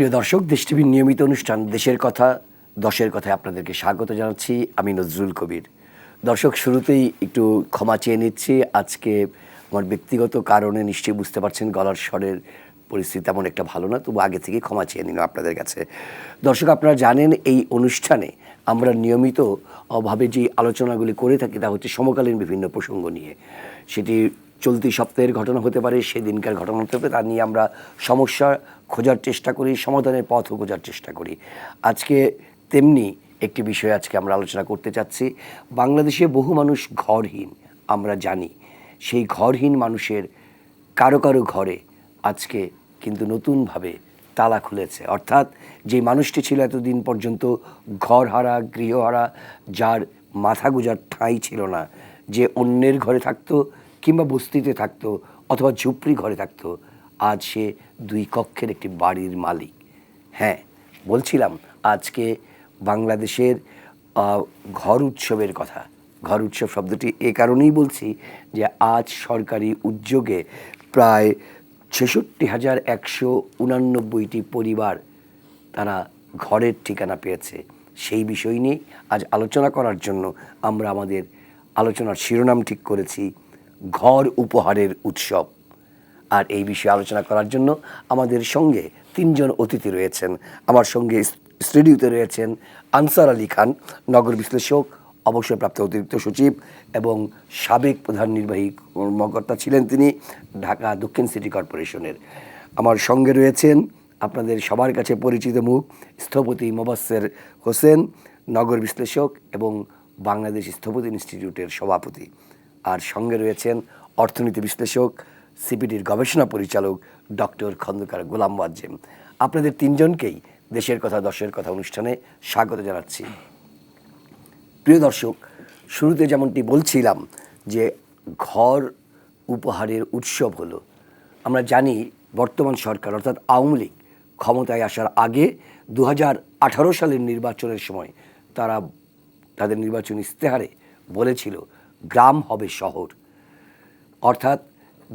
প্রিয় দর্শক, দেশ টিভির নিয়মিত অনুষ্ঠান দেশের কথা দশের কথায় আপনাদেরকে স্বাগত জানাচ্ছি। আমি নজরুল কবির। দর্শক, শুরুতেই একটু ক্ষমা চেয়ে নিচ্ছি। আজকে আমার ব্যক্তিগত কারণে নিশ্চয়ই বুঝতে পারছেন গলার স্বরের পরিস্থিতি তেমন একটা ভালো না, তবু আগে থেকে ক্ষমা চেয়ে নিন আপনাদের কাছে। দর্শক, আপনারা জানেন এই অনুষ্ঠানে আমরা নিয়মিত ভাবে যে আলোচনাগুলি করে থাকি তা হচ্ছে সমকালীন বিভিন্ন প্রসঙ্গ নিয়ে। সেটি চলতি সপ্তাহের ঘটনা হতে পারে, সেদিনকার ঘটনা হতে পারে, তা নিয়ে আমরা সমস্যা খোঁজার চেষ্টা করি, সমাধানের পথও খোঁজার চেষ্টা করি। আজকে তেমনি একটি বিষয় আজকে আমরা আলোচনা করতে চাচ্ছি। বাংলাদেশে বহু মানুষ ঘরহীন, আমরা জানি। সেই ঘরহীন মানুষের কারো কারো ঘরে আজকে কিন্তু নতুনভাবে তালা খুলেছে। অর্থাৎ যে মানুষটি ছিল এতদিন পর্যন্ত ঘরহারা, গৃহহারা, যার মাথা গোঁজার ঠাঁই ছিল না, যে অন্যের ঘরে থাকতো কিংবা বস্তিতে থাকতো অথবা ঝুপড়ি ঘরে থাকতো, আজ সে 2 কক্ষের একটি বাড়ির মালিক। হ্যাঁ, বলছিলাম আজকে বাংলাদেশের ঘর উৎসবের কথা। ঘর উৎসব শব্দটি এ কারণেই বলছি যে আজ সরকারি উদ্যোগে প্রায় 66,189টি পরিবার তারা ঘরের ঠিকানা পেয়েছে। সেই বিষয় নিয়ে আজ আলোচনা করার জন্য আমরা আমাদের আলোচনার শিরোনাম ঠিক করেছি ঘর উপহারের উৎসব। আর এই বিষয়ে আলোচনা করার জন্য আমাদের সঙ্গে 3 জন অতিথি রয়েছেন। আমার সঙ্গে স্টুডিওতে রয়েছেন আনসার আলী খান, নগর বিশ্লেষক, অবসরপ্রাপ্ত অতিরিক্ত সচিব এবং সাবেক প্রধান নির্বাহী কর্মকর্তা ছিলেন তিনি ঢাকা দক্ষিণ সিটি কর্পোরেশনের। আমার সঙ্গে রয়েছেন আপনাদের সবার কাছে পরিচিত মুখ স্থপতি মোবাশ্বের হোসেন, নগর বিশ্লেষক এবং বাংলাদেশ স্থপতি ইনস্টিটিউটের সভাপতি। আর সঙ্গে রয়েছেন অর্থনীতি বিশ্লেষক, সিপিডির গবেষণা পরিচালক ডক্টর খন্দকার গোলাম মোয়াজ্জেম। আপনাদের 3 জনকেই দেশের কথা দশের কথা অনুষ্ঠানে স্বাগত জানাচ্ছি। প্রিয় দর্শক, শুরুতে যেমনটি বলছিলাম যে ঘর উপহারের উৎসব হলো। আমরা জানি বর্তমান সরকার অর্থাৎ আওয়ামী লীগ ক্ষমতায় আসার আগে 2018 সালের নির্বাচনের সময় তারা তাদের নির্বাচনী ইশতেহারে বলেছিল গ্রাম হবে শহর। অর্থাৎ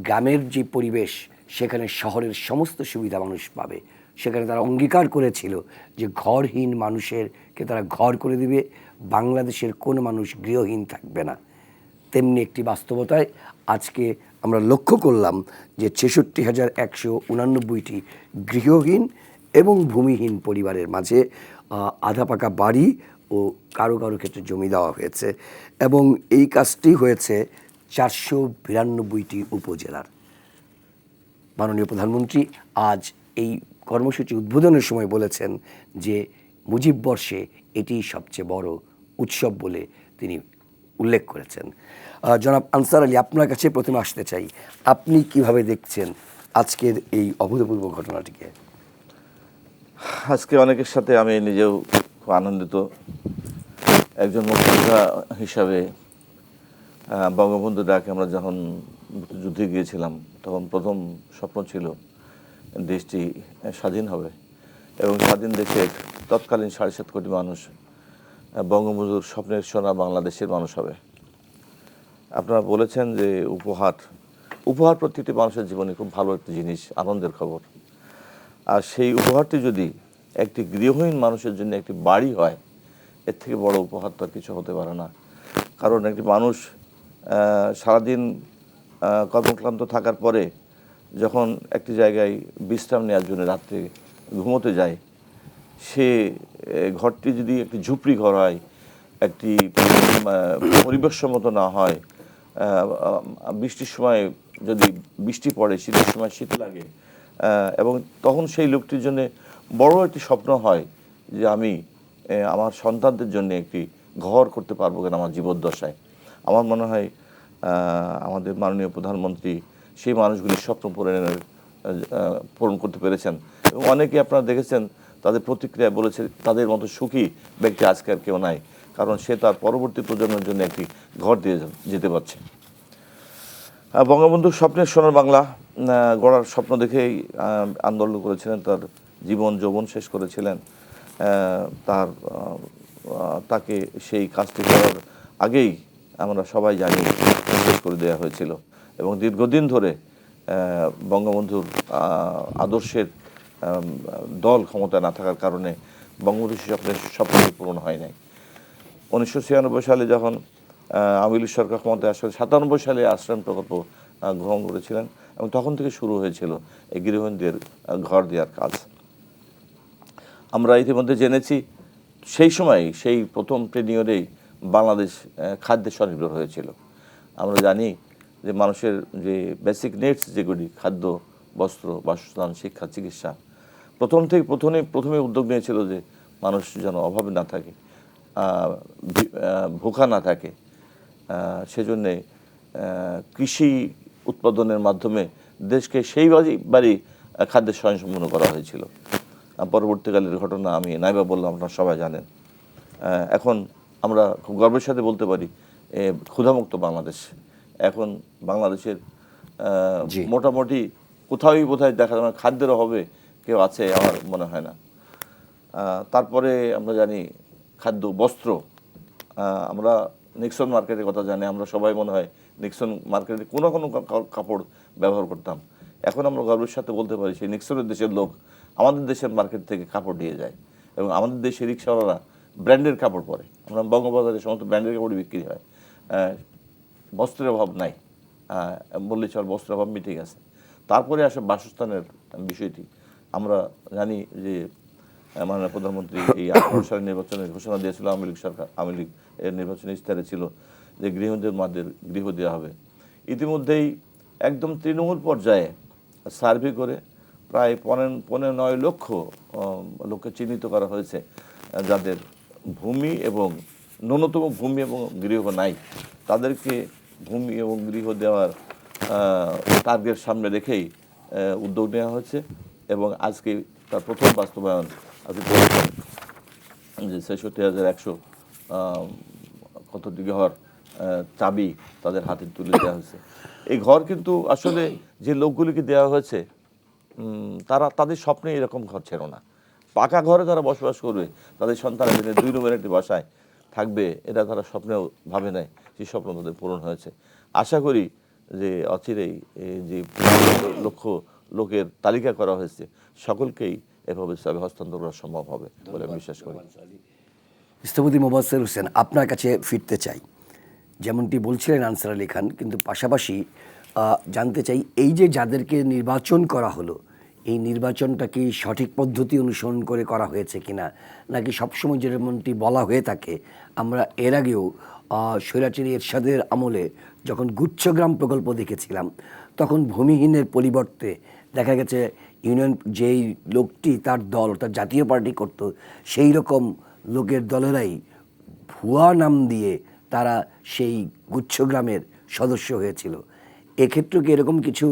গ্রামের যে পরিবেশ সেখানে শহরের সমস্ত সুবিধা মানুষ পাবে। সেখানে তারা অঙ্গীকার করেছিল যে ঘরহীন মানুষেরকে তারা ঘর করে দিবে, বাংলাদেশের কোনো মানুষ গৃহহীন থাকবে না। তেমনি একটি বাস্তবতায় আজকে আমরা লক্ষ্য করলাম যে 66,189টি গৃহহীন এবং ভূমিহীন পরিবারের মাঝে আধা পাকা বাড়ি ও কারো কারো ক্ষেত্রে জমি দেওয়া হয়েছে এবং এই কাজটি হয়েছে 492টি উপজেলার। মাননীয় প্রধানমন্ত্রী আজ এই কর্মসূচি উদ্বোধনের সময় বলেছেন যে মুজিব বর্ষে এটি সবচেয়ে বড় উৎসব বলে তিনি উল্লেখ করেছেন। জনাব আনসার আলী, আপনার কাছে প্রথমে আসতে চাই, আপনি কিভাবে দেখছেন আজকের এই অভূতপূর্ব ঘটনাটিকে? আজকে অনেকের সাথে আমি নিজেও খুব আনন্দিত। একজন মুক্তিযোদ্ধা হিসাবে বঙ্গবন্ধু ডাকে আমরা যখন যুদ্ধে গিয়েছিলাম তখন প্রথম স্বপ্ন ছিল দেশটি স্বাধীন হবে এবং স্বাধীন দেশের তৎকালীন 7.5 কোটি মানুষ বঙ্গবন্ধুর স্বপ্নের সোনা বাংলাদেশের মানুষ হবে। আপনারা বলেছেন যে উপহার প্রত্যেকটি মানুষের জীবনে খুব ভালো একটি জিনিস, আনন্দের খবর। আর সেই উপহারটি যদি একটি গৃহহীন মানুষের জন্য একটি বাড়ি হয়, এর থেকে বড় উপহার তো কিছু হতে পারে না। কারণ একটি মানুষ সারাদিন কর্মক্লান্ত থাকার পরে যখন একটি জায়গায় বিশ্রাম নেওয়ার জন্য রাত্রে ঘুমোতে যায়, সে ঘরটি যদি একটি ঝুপড়ি ঘর হয়, একটি পরিবেশসম্মত না হয়, বৃষ্টির সময় যদি বৃষ্টি পড়ে, শীতের সময় শীত লাগে, এবং তখন সেই লোকটির জন্য বড় একটি স্বপ্ন হয় যে আমি আমার সন্তানদের জন্য একটি ঘর করতে পারবো কিনা আমার জীবদ্দশায়। আমার মনে হয় আমাদের মাননীয় প্রধানমন্ত্রী সেই মানুষগুলির স্বপ্ন পূরণ করতে পেরেছেন এবং অনেকে আপনারা দেখেছেন তাদের প্রতিক্রিয়া বলেছে তাদের মতো সুখী ব্যক্তি আজকে আর কেউ নাই, কারণ সে তার পরবর্তী প্রজন্মের জন্য একটি ঘর দিয়ে যেতে পারছে। বঙ্গবন্ধুর স্বপ্নের সোনার বাংলা গড়ার স্বপ্ন দেখেই আন্দোলন করেছিলেন, তার জীবন যৌবন শেষ করেছিলেন। তাকে সেই কাজটি করার আগেই আমরা সবাই জানি শেষ করে দেওয়া হয়েছিল এবং দীর্ঘদিন ধরে বঙ্গবন্ধুর আদর্শের দল ক্ষমতা না থাকার কারণে বঙ্গবন্ধু স্বপ্নের স্বপ্নটি পূরণ হয় নাই। 1996 সালে যখন আওয়ামী লীগ সরকার ক্ষমতায় আসলে 97 সালে আশ্রম প্রকল্প গ্রহণ করেছিলেন এবং তখন থেকে শুরু হয়েছিল এই গৃহহীনদের ঘর দেওয়ার কাজ। আমরা ইতিমধ্যে জেনেছি সেই সময় সেই প্রথম টেনিয়রেই বাংলাদেশ খাদ্যে স্বনির্ভর হয়েছিল। আমরা জানি যে মানুষের যে বেসিক নিডস যেগুলি খাদ্য, বস্ত্র, বাসস্থান, শিক্ষা, চিকিৎসা প্রথমে উদ্যোগ নিয়েছিল যে মানুষ যেন অভাবে না থাকে, ভুখা না থাকে। সেজন্যে কৃষি উৎপাদনের মাধ্যমে দেশকে সেইবারই খাদ্যের স্বয়ংসম্পূর্ণ করা হয়েছিল। পরবর্তীকালের ঘটনা আমি নাইবা বললাম, আপনারা সবাই জানেন। এখন আমরা খুব গর্বের সাথে বলতে পারি ক্ষুধামুক্ত বাংলাদেশ। এখন বাংলাদেশের মোটামুটি কোথাওই বোধহয় দেখা যায় খাদ্যের অভাবে কেউ আছে আমার মনে হয় না। তারপরে আমরা জানি খাদ্য, বস্ত্র, আমরা নিক্সন মার্কেটের কথা জানি। আমরা সবাই মনে হয় নিক্সন মার্কেটে কোনো কাপড় ব্যবহার করতাম। এখন আমরা গর্বের সাথে বলতে পারি সেই নিক্সনের দেশের লোক আমাদের দেশের মার্কেট থেকে কাপড় নিয়ে যায় এবং আমাদের দেশের রিক্সাওয়ালারা ব্র্যান্ডের কাপড় পরে। আমরা বঙ্গবাজারে সমস্ত ব্র্যান্ডের কাপড়ই বিক্রি হয়। বস্ত্রের অভাব নাই বললে চল, বস্ত্রের অভাব মিটে গেছে। তারপরে আসে বাসস্থানের বিষয়টি। আমরা জানি যে মাননীয় প্রধানমন্ত্রী এই 18 সালের নির্বাচনের ঘোষণা দিয়েছিল, আওয়ামী লীগ এর নির্বাচনী ইশতেহারে ছিল যে গৃহহীনদের মাদের গৃহ দেওয়া হবে। ইতিমধ্যেই একদম তৃণমূল পর্যায়ে সার্ভে করে প্রায় 9.5 লক্ষ লোককে চিহ্নিত করা হয়েছে যাদের ভূমি এবং ন্যূনতম ভূমি এবং গৃহ নাই। তাদেরকে ভূমি এবং গৃহ দেওয়ার টার্গেট সামনে রেখেই উদ্যোগ নেওয়া হয়েছে এবং আজকে তার প্রথম বাস্তবায়ন আজকে যে 66,100 কতটি ঘর চাবি তাদের হাতে তুলে দেওয়া হয়েছে। এই ঘর কিন্তু আসলে যে লোকগুলিকে দেওয়া হয়েছে তাদের স্বপ্নে এরকম ঘর ছিল না। পাকা ঘরে তারা বসবাস করবে, তাদের সন্তানদের 2 রুমের একটি বাসায় থাকবে, এটা তারা স্বপ্নেও ভাবে নাই। সেই স্বপ্ন তাদের পূরণ হয়েছে। আশা করি যে অচিরেই যে লক্ষ লোকের তালিকা করা হয়েছে সকলকেই এভাবে হস্তান্তর করা সম্ভব হবে বলে আমি বিশ্বাস করি। স্থপতি মোবাশ্বের হোসেন, আপনার কাছে ফিরতে চাই। যেমনটি বলছিলেন আনসার আলী খান, কিন্তু পাশাপাশি জানতে চাই এই যে যাদেরকে নির্বাচন করা হলো, এই নির্বাচনটা কি সঠিক পদ্ধতি অনুসরণ করে করা হয়েছে কিনা, নাকি সবসময় যেমনটি বলা হয়ে থাকে, আমরা এর আগেও স্বৈরাচারী এরশাদের আমলে যখন গুচ্ছগ্রাম প্রকল্প দেখেছিলাম তখন ভূমিহীনের পরিবর্তে দেখা গেছে ইউনিয়ন যেই লোকটি তার দল তার জাতীয় পার্টি করত সেই রকম লোকের দলেরাই ভুয়া নাম দিয়ে তারা সেই গুচ্ছগ্রামের সদস্য হয়েছিল। এক্ষেত্রে কি এরকম কিছু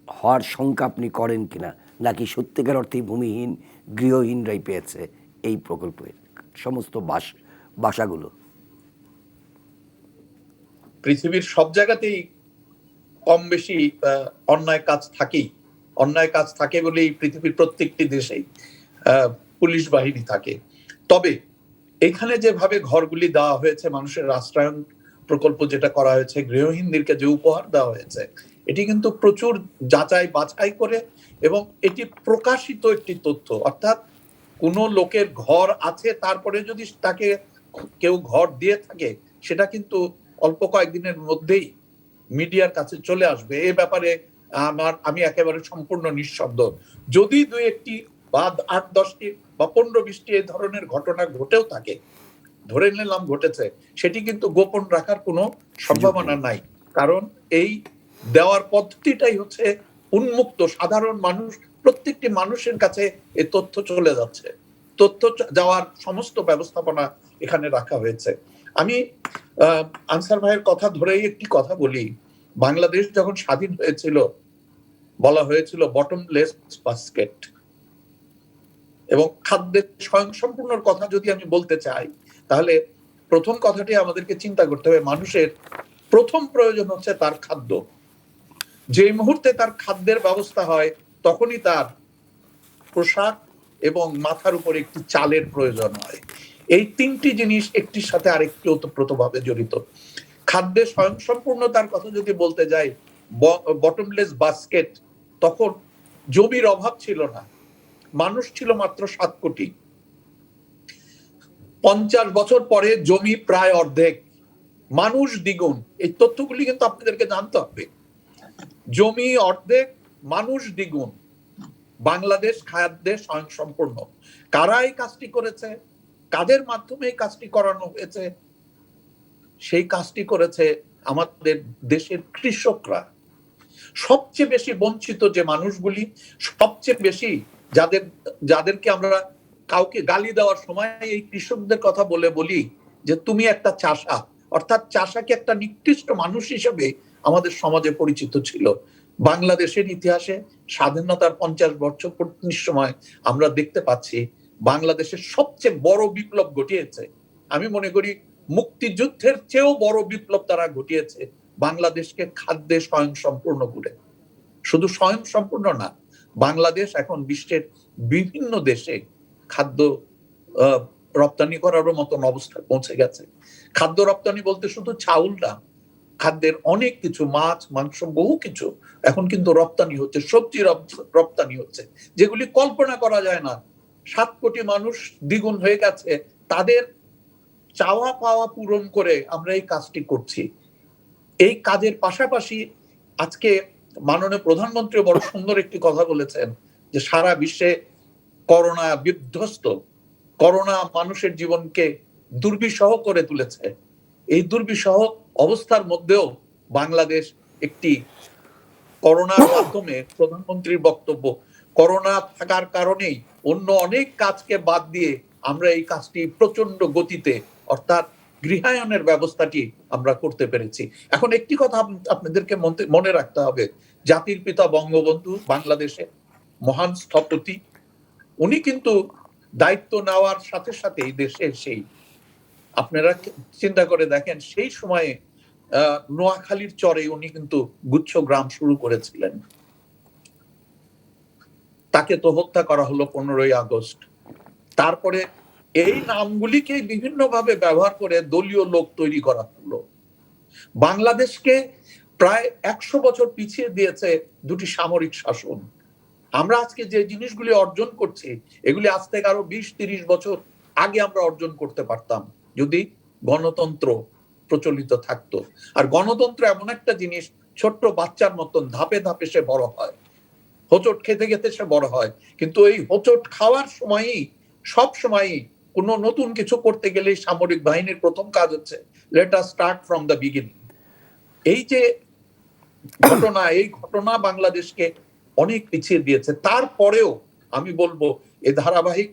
হওয়ার শঙ্কা আপনি করেন কিনা, নাকি সত্যিকার অর্থেই ভূমিহীন গৃহহীনরাই পেয়েছে এই প্রকল্পের সমস্ত বাসাগুলো? পৃথিবীর সব জায়গাতেই কম বেশি অন্যায় কাজ থাকে বলেই পৃথিবীর প্রত্যেকটি দেশেই পুলিশ বাহিনী থাকে। তবে এখানে যেভাবে ঘরগুলি দেওয়া হয়েছে, মানুষের রাষ্ট্রায়ণ প্রকল্প যেটা করা হয়েছে, গৃহহীনদেরকে যে উপহার দেওয়া হয়েছে, এটি কিন্তু প্রচুর যাচাই বাছাই করে এবং এটি প্রকাশিত একটি তথ্য। অর্থাৎ কোন লোকের ঘর আছে তারপরে যদি তাকে কেউ ঘর দিয়ে থাকে সেটা কিন্তু অল্প কয়েকদিনের মধ্যেই মিডিয়ার কাছে চলে আসবে। এ ব্যাপারে আমি একেবারে সম্পূর্ণ নিঃশব্দ। যদি 2-1টি বা 8-10টি বা 15-20টি এই ধরনের ঘটনা ঘটেও থাকে, ধরে নিলাম ঘটেছে, সেটি কিন্তু গোপন রাখার কোনো সম্ভাবনা নাই। কারণ এই দেওয়ার পদ্ধতিটাই হচ্ছে উন্মুক্ত, সাধারণ মানুষ, প্রত্যেকটি মানুষের কাছে এই তথ্য চলে যাচ্ছে। তথ্য যাওয়ার সমস্ত ব্যবস্থাপনা এখানে রাখা হয়েছে। আমি আনসার ভাইয়ের কথা ধরেই একটি কথা বলি। বাংলাদেশ যখন স্বাধীন হয়েছিল বলা হয়েছিল বটমলেস বাস্কেট, এবং খাদ্যের স্বয়ংসম্পূর্ণর কথা যদি আমি বলতে চাই তাহলে প্রথম কথাটি আমাদেরকে চিন্তা করতে হবে, মানুষের প্রথম প্রয়োজন হচ্ছে তার খাদ্য। যে মুহূর্তে তার খাদ্যের ব্যবস্থা হয় তখনই তার পোশাক এবং মাথার উপর একটি চালের প্রয়োজন হয়। এই 3টি জিনিস একটির সাথে আরেকটি ওতপ্রোতভাবে জড়িত। খাদ্যের স্বয়ংসম্পূর্ণতার কথা যদি বলতে যাই, বটমলেস বাস্কেট, তখন জমির অভাব ছিল না, মানুষ ছিল মাত্র 7 কোটি। 50 বছর পরে জমি প্রায় অর্ধেক, মানুষ দ্বিগুণ। এই তথ্যগুলি কিন্তু আপনাদেরকে জানতে হবে। জমি অর্ধেক, মানুষ দ্বিগুণ, বাংলাদেশ খাদ্যে স্বয়ংসম্পূর্ণ। কারা এই কাজটি করেছে, কাদের মাধ্যমে এই কাজটি করানো হয়েছে? সেই কাজটি করেছে আমাদের দেশের কৃষকরা। সবচেয়ে বেশি বঞ্চিত যে মানুষগুলি, সবচেয়ে বেশি যাদেরকে আমরা কাউকে গালি দেওয়ার সময় এই কৃষকদের কথা বলি যে তুমি একটা চাষা, অর্থাৎ চাষাকে একটা নিকৃষ্ট মানুষ হিসেবে আমাদের সমাজে পরিচিত ছিল। বাংলাদেশের ইতিহাসে স্বাধীনতার 50 বছর পূর্তির সময় আমরা দেখতে পাচ্ছি বাংলাদেশের সবচেয়ে বড় বিপ্লব ঘটিয়েছে। আমি মনে করি মুক্তিযুদ্ধের চেয়েও বড় বিপ্লব তারা ঘটিয়েছে, বাংলাদেশকে খাদ্যে স্বয়ংসম্পূর্ণ করে। শুধু স্বয়ংসম্পূর্ণ না, বাংলাদেশ এখন বিশ্বের বিভিন্ন দেশে খাদ্য রপ্তানি করার মতন অবস্থায় পৌঁছে গেছে। খাদ্য রপ্তানি বলতে শুধু চাউল না, খাদ্যের অনেক কিছু, মাছ, মাংস, বহু কিছু এখন কিন্তু রপ্তানি হচ্ছে, সবজি রপ্তানি হচ্ছে, যেগুলি কল্পনা করা যায় না। 7 কোটি মানুষ দ্বিগুণ হয়ে গেছে, তাদের চাওয়া পাওয়া পূরণ করে আমরা এই কাজটি করছি। এই কাজের পাশাপাশি আজকে মাননীয় প্রধানমন্ত্রী বড় সুন্দর একটি কথা বলেছেন যে সারা বিশ্বে করোনা বিধ্বস্ত, করোনা মানুষের জীবনকে দুর্বিষহ করে তুলেছে। এই দুর্বিষহ অবস্থার মধ্যেও বাংলাদেশ একটি, করোনার মাধ্যমে প্রধানমন্ত্রীর বক্তব্য, করোনা থাকার কারণেই অন্য অনেক কাজকে বাদ দিয়ে আমরা এই কাজটি প্রচন্ড গতিতে, অর্থাৎ গৃহায়নের ব্যবস্থাটি আমরা করতে পেরেছি। এখন একটি কথা আপনাদেরকে মনে রাখতে হবে, জাতির পিতা বঙ্গবন্ধু বাংলাদেশে মহান স্থপতি, উনি কিন্তু দায়িত্ব নেওয়ার সাথে সাথেই দেশের সেই, আপনারা চিন্তা করে দেখেন, সেই সময়ে নোয়াখালীর চরে উনি কিন্তু গুচ্ছ গ্রাম শুরু করেছিলেন। তাকে তো হত্যা করা হলো 15ই আগস্ট। তারপরে এই নামগুলিকে বিভিন্নভাবে ব্যবহার করে দলীয় লোক তৈরি করা হলো। বাংলাদেশকে প্রায় 100 বছর পিছিয়ে দিয়েছে দুটি সামরিক শাসন। আমরা আজকে যে জিনিসগুলি অর্জন করছি, এগুলি আজ থেকে আরো 20-30 বছর আগে আমরা অর্জন করতে পারতাম যদি গণতন্ত্র প্রচলিত থাকতো। আর গণতন্ত্র এমন একটা জিনিস, ছোট্ট বাচ্চার মতন ধাপে ধাপে সে বড় হয়, হোঁচট খেতে খেতে সে বড় হয়। কিন্তু এই হোঁচট খাওয়ার সময়ই, সব সময়ই কোন নতুন কিছু করতে গেলে সামরিক বাহিনীর প্রথম কাজ হচ্ছে let us start from the beginning. এই যে ঘটনা, এই ঘটনা বাংলাদেশকে অনেক পিছিয়ে দিয়েছে। তারপরেও আমি বলবো এই ধারাবাহিক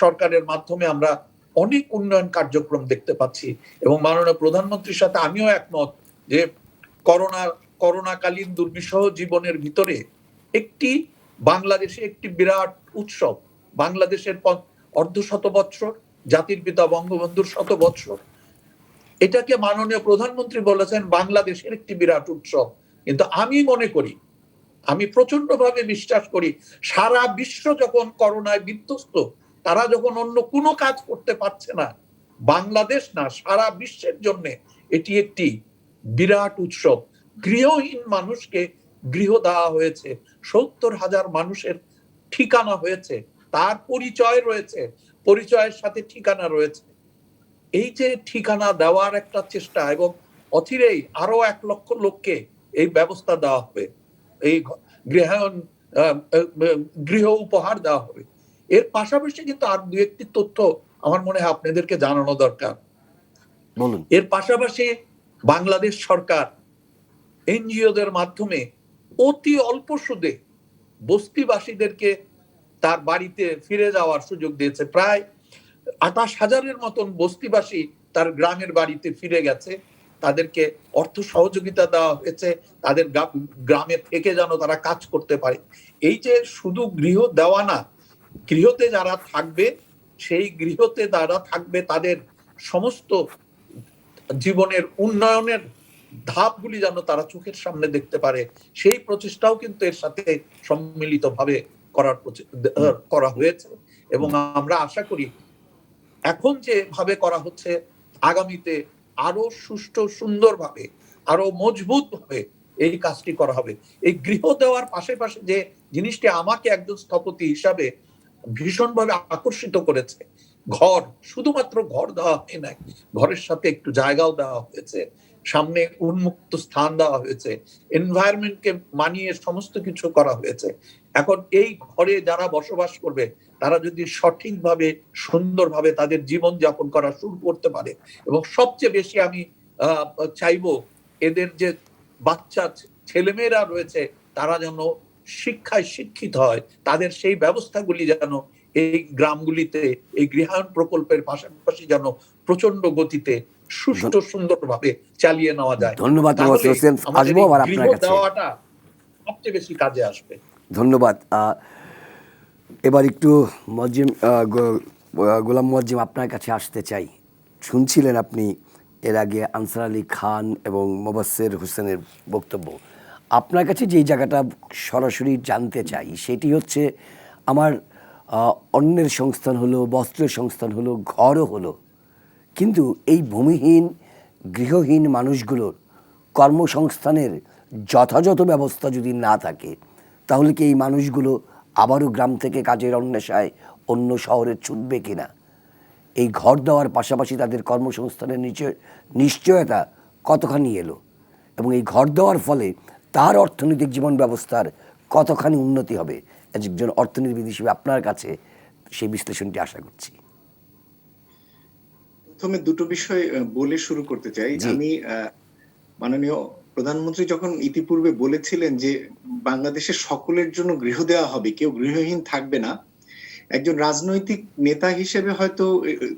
সরকারের মাধ্যমে আমরা অনেক উন্নয়ন কার্যক্রম দেখতে পাচ্ছি। এবং মাননীয় প্রধানমন্ত্রীর সাথে আমিও একমত যে করোনাকালীন দুর্বিষহ জীবনের ভিতরে একটি বাংলাদেশে একটি বিরাট উৎসব, বাংলাদেশের অর্ধশত বৎসর, জাতির পিতা বঙ্গবন্ধুর 100 বৎসর, এটাকে মাননীয় প্রধানমন্ত্রী বলেছেন বাংলাদেশের একটি বিরাট উৎসব। কিন্তু আমি মনে করি, আমি প্রচন্ডভাবে বিশ্বাস করি, সারা বিশ্ব যখন করোনায় বিধ্বস্ত, তারা যখন অন্য কোনো কাজ করতে পারছে না, বাংলাদেশ না, সারা বিশ্বের জন্য এটি একটি বিরাট উৎসব। গৃহহীন মানুষকে গৃহ দেওয়া হয়েছে, 70,000 মানুষের ঠিকানা হয়েছে, তার পরিচয় রয়েছে, পরিচয়ের সাথে ঠিকানা রয়েছে। এই যে ঠিকানা দেওয়ার একটা চেষ্টা, এবং অচিরেই আরো 1 লক্ষ লোককে এই ব্যবস্থা দেওয়া হবে, এই গৃহায়ন, গৃহ উপহার দেওয়া হবে। এর পাশাপাশি কিন্তু আর 2-1টি তথ্য আমার মনে হয় আপনাদেরকে জানানো দরকার। বলুন। এর পাশাপাশি বাংলাদেশ সরকার এনজিওদের মাধ্যমে অতি অল্প সুদে বস্তিবাসীদেরকে তার বাড়িতে ফিরে যাওয়ার সুযোগ দিয়েছে। প্রায় 28,000-এর মতন বস্তিবাসী তার গ্রামের বাড়িতে ফিরে গেছে। তাদেরকে অর্থ সহযোগিতা দেওয়া হয়েছে, তাদের গ্রামে থেকে যেন তারা কাজ করতে পারে। এই যে শুধু গৃহ দেওয়া না, গৃহতে যারা থাকবে, সেই গৃহতে যারা থাকবে তাদের সমস্ত জীবনের উন্নয়নের ধাপগুলি যেন তারা চোখের সামনে দেখতে পারে, সেই প্রচেষ্টাও কিন্তু এর সাথে সম্মিলিতভাবে করা হয়েছে। এবং আমরা আশা করি এখন যেভাবে করা হচ্ছে, আগামীতে আরো সুষ্ঠু, সুন্দরভাবে, আরো মজবুত ভাবে এই কাজটি করা হবে। এই গৃহ দেওয়ার পাশাপাশি যে জিনিসটি আমাকে একজন স্থপতি হিসাবে ভীষণভাবে আকর্ষিত করেছে, ঘর, শুধুমাত্র ঘর দেওয়া হয় নাই, ঘরের সাথে একটু জায়গাও দেওয়া হয়েছে, সামনে উন্মুক্ত স্থান দেওয়া হয়েছে, এনভায়রনমেন্টকে মানিয়ে সমস্ত কিছু করা হয়েছে। এখন এই ঘরে যারা বসবাস করবে তারা যদি সঠিকভাবে সুন্দরভাবে তাদের জীবন যাপন করা শুরু করতে পারে, এবং সবচেয়ে বেশি আমি চাইবো এদের যে বাচ্চা ছেলেমেয়েরা রয়েছে তারা যেন শিক্ষায় শিক্ষিত হয়, তাদের সেই ব্যবস্থাগুলি যেন এই গ্রামগুলিতে এই গৃহায়ণ প্রকল্পের পাশাপাশি যেন প্রচন্ড গতিতে সুষ্ঠু সুন্দরভাবে চালিয়ে নেওয়া যায়। ধন্যবাদ তাহলে হোসেন, আমাদের আসবো এই আবার গৃহ আপনার কাছে। দেওয়াটা সবচেয়ে বেশি কাজে আসবে। ধন্যবাদ। এবার একটু মজ্জিম, গোলাম মজ্জিম, আপনার কাছে আসতে চাই। শুনছিলেন আপনি এর আগে আনসার আলী খান এবং মোবাশ্বের হোসেনের বক্তব্য। আপনার কাছে যেই জায়গাটা সরাসরি জানতে চাই সেটি হচ্ছে, আমার অন্যের সংস্থান হলো, বস্ত্রের সংস্থান হলো, ঘরও হলো, কিন্তু এই ভূমিহীন গৃহহীন মানুষগুলোর কর্মসংস্থানের যথাযথ ব্যবস্থা যদি না থাকে, তাহলে কি এই মানুষগুলো আবারও গ্রাম থেকে কাজের অন্বেষায় অন্য শহরে ছুটবে কিনা? এই ঘর দেওয়ার পাশাপাশি তাদের কর্মসংস্থানের নিশ্চয়তা কতখানি এলো, এবং এই ঘর দেওয়ার ফলে তার অর্থনৈতিক জীবন ব্যবস্থার কতখানি উন্নতি হবে? একজন অর্থনীতিবিদ হিসেবে আপনার কাছে সেই বিশ্লেষণটি আশা করছি। প্রথমে দুটো বিষয় বলে শুরু করতে চাই। আমি মাননীয় প্রধানমন্ত্রী যখন ইতিপূর্বে বলেছিলেন যে বাংলাদেশের সকলের জন্য গৃহ দেওয়া হবে, কেউ গৃহহীন থাকবে না, একজন রাজনৈতিক নেতা হিসেবে হয়তো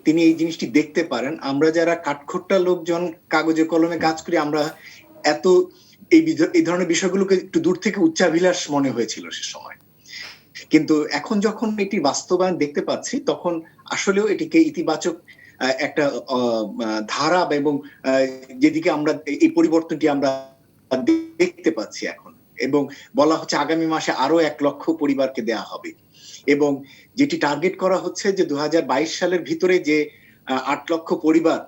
তিনি এই জিনিসটি দেখতে পারেন। আমরা যারা কাঠখোট্টা লোকজন কাগজে কলমে কাজ করি, আমরা এত এই ধরনের বিষয়গুলোকে একটু দূর থেকে উচ্চাভিলাষ মনে হয়েছিল সে সময়। কিন্তু এখন যখন এটি বাস্তবায়ন দেখতে পাচ্ছি, তখন আসলেও এটিকে ইতিবাচক একটা ধারা এবং যেদিকে আমরা এই পরিবর্তনটি আমরা দেখতে পাচ্ছি এখন, এবং বলা হচ্ছে আগামী মাসে আরো 1 লক্ষ পরিবারকে দেয়া হবে, এবং যেটি টার্গেট করা হচ্ছে যে 2022 সালের ভিতরে যে 8 লক্ষ পরিবার